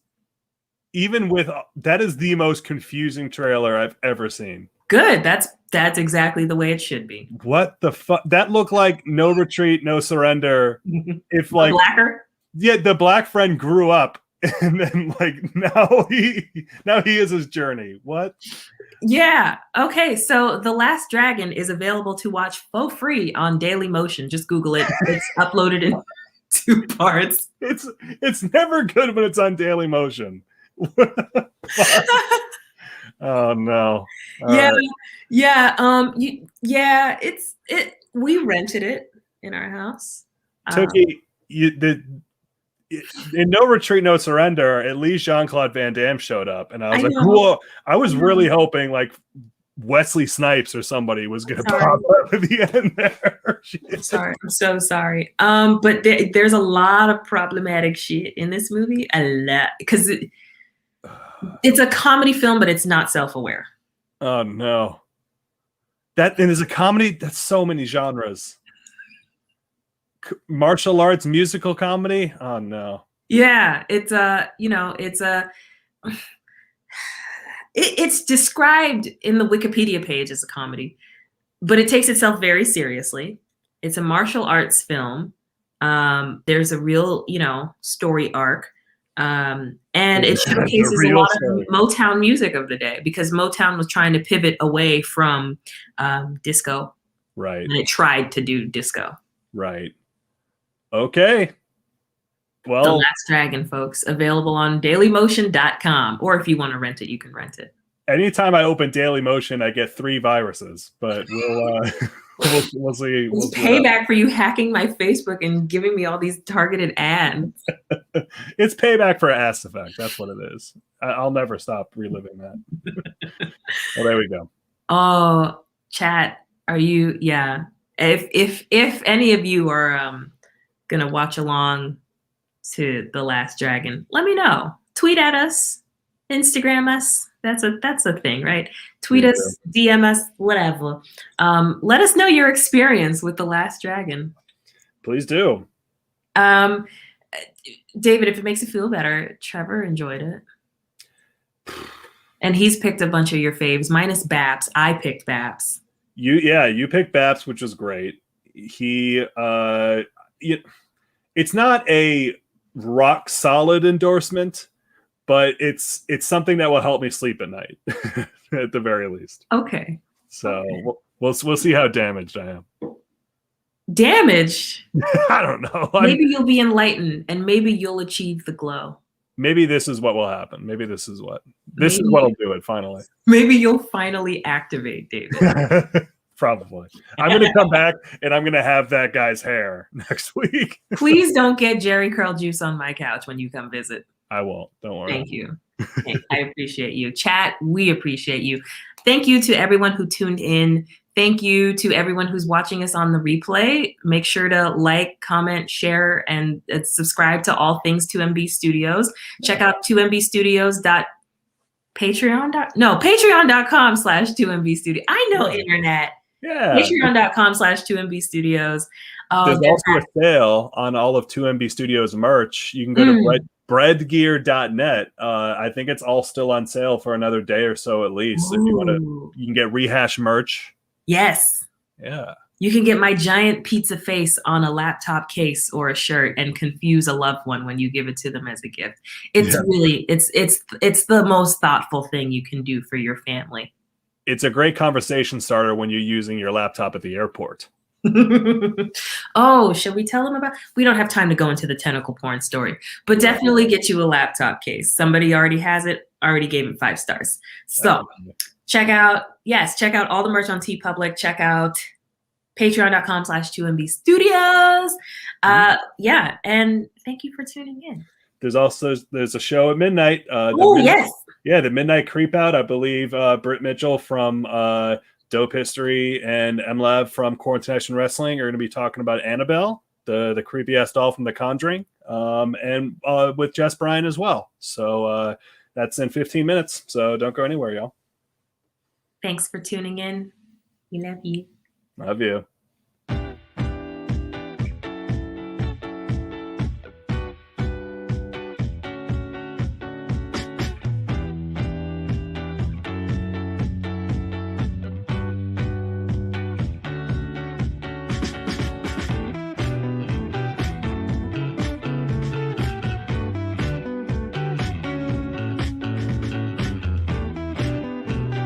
the most confusing trailer I've ever seen. Good. That's exactly the way it should be. What the fuck? That looked like No Retreat, No Surrender. If like Blacker. yeah, the black friend grew up and then like now he is his journey. What? Yeah. Okay. So The Last Dragon is available to watch for free on Daily Motion. Just Google it. It's uploaded in 2 parts. It's never good when it's on Daily Motion. Oh no. All Yeah. right. Yeah. We rented it in our house. Tooky, in No Retreat, No Surrender, at least Jean-Claude Van Damme showed up, and I was whoa! I was really hoping like Wesley Snipes or somebody was going to pop up at the end there. I'm so sorry. But there's a lot of problematic shit in this movie. A lot, because it's a comedy film, but it's not self-aware. Oh no! That and is a comedy. That's so many genres. Martial arts, musical comedy. Oh no! Yeah, it's it's described in the Wikipedia page as a comedy, but it takes itself very seriously. It's a martial arts film. There's a real, story arc. And it showcases a lot of Motown music of the day, because Motown was trying to pivot away from disco. Right. And it tried to do disco. Right. Okay. Well, The Last Dragon, folks, available on dailymotion.com, or if you want to rent it, you can rent it. Anytime I open Dailymotion, I get 3 viruses, but we'll see. It's payback for you hacking my Facebook and giving me all these targeted ads. It's payback for Ass Effect. That's what it is. I'll never stop reliving that. Well, there we go. Oh, chat, are you? Yeah. If any of you are gonna watch along to The Last Dragon, let me know. Tweet at us, Instagram us. That's a thing, right? Tweet us, DM us, whatever. Let us know your experience with The Last Dragon. Please do. David, if it makes you feel better, Trevor enjoyed it. And he's picked a bunch of your faves, minus Baps. I picked Baps. You picked Baps, which was great. It's not a rock solid endorsement, but it's something that will help me sleep at night at the very least. Okay. So we'll see how damaged I am. Damaged? I don't know. Maybe you'll be enlightened, and maybe you'll achieve the glow. Maybe this is what will happen. Maybe this is what'll do it finally. Maybe you'll finally activate, David. Probably. I'm going to come back and I'm going to have that guy's hair next week. Please don't get Jerry Curl juice on my couch when you come visit. I won't. Don't worry. Thank you. I appreciate you. Chat, we appreciate you. Thank you to everyone who tuned in. Thank you to everyone who's watching us on the replay. Make sure to like, comment, share, and subscribe to all things 2MB Studios. Check out patreon.com/2MB Studio. I know internet. Yeah. Patreon.com/2MB Studios. There's also a sale on all of 2MB Studios merch. You can go to breadgear.net. I think it's all still on sale for another day or so at least. If you want to, you can get Rehash merch. Yes. Yeah. You can get my giant pizza face on a laptop case or a shirt and confuse a loved one when you give it to them as a gift. It's really, it's the most thoughtful thing you can do for your family. It's a great conversation starter when you're using your laptop at the airport. Oh, should we tell them about? We don't have time to go into the tentacle porn story, but definitely get you a laptop case. Somebody already has it, already gave it 5 stars. So check out all the merch on TeePublic. Check out patreon.com/2MB Studios. Yeah, and thank you for tuning in. There's a show at midnight. Yes. Yeah, the Midnight Creepout. I believe Britt Mitchell from Dope History and MLab from Core International Wrestling are going to be talking about Annabelle, the creepy ass doll from The Conjuring, and with Jess Bryan as well. So that's in 15 minutes. So don't go anywhere, y'all. Thanks for tuning in. We love you. Love you.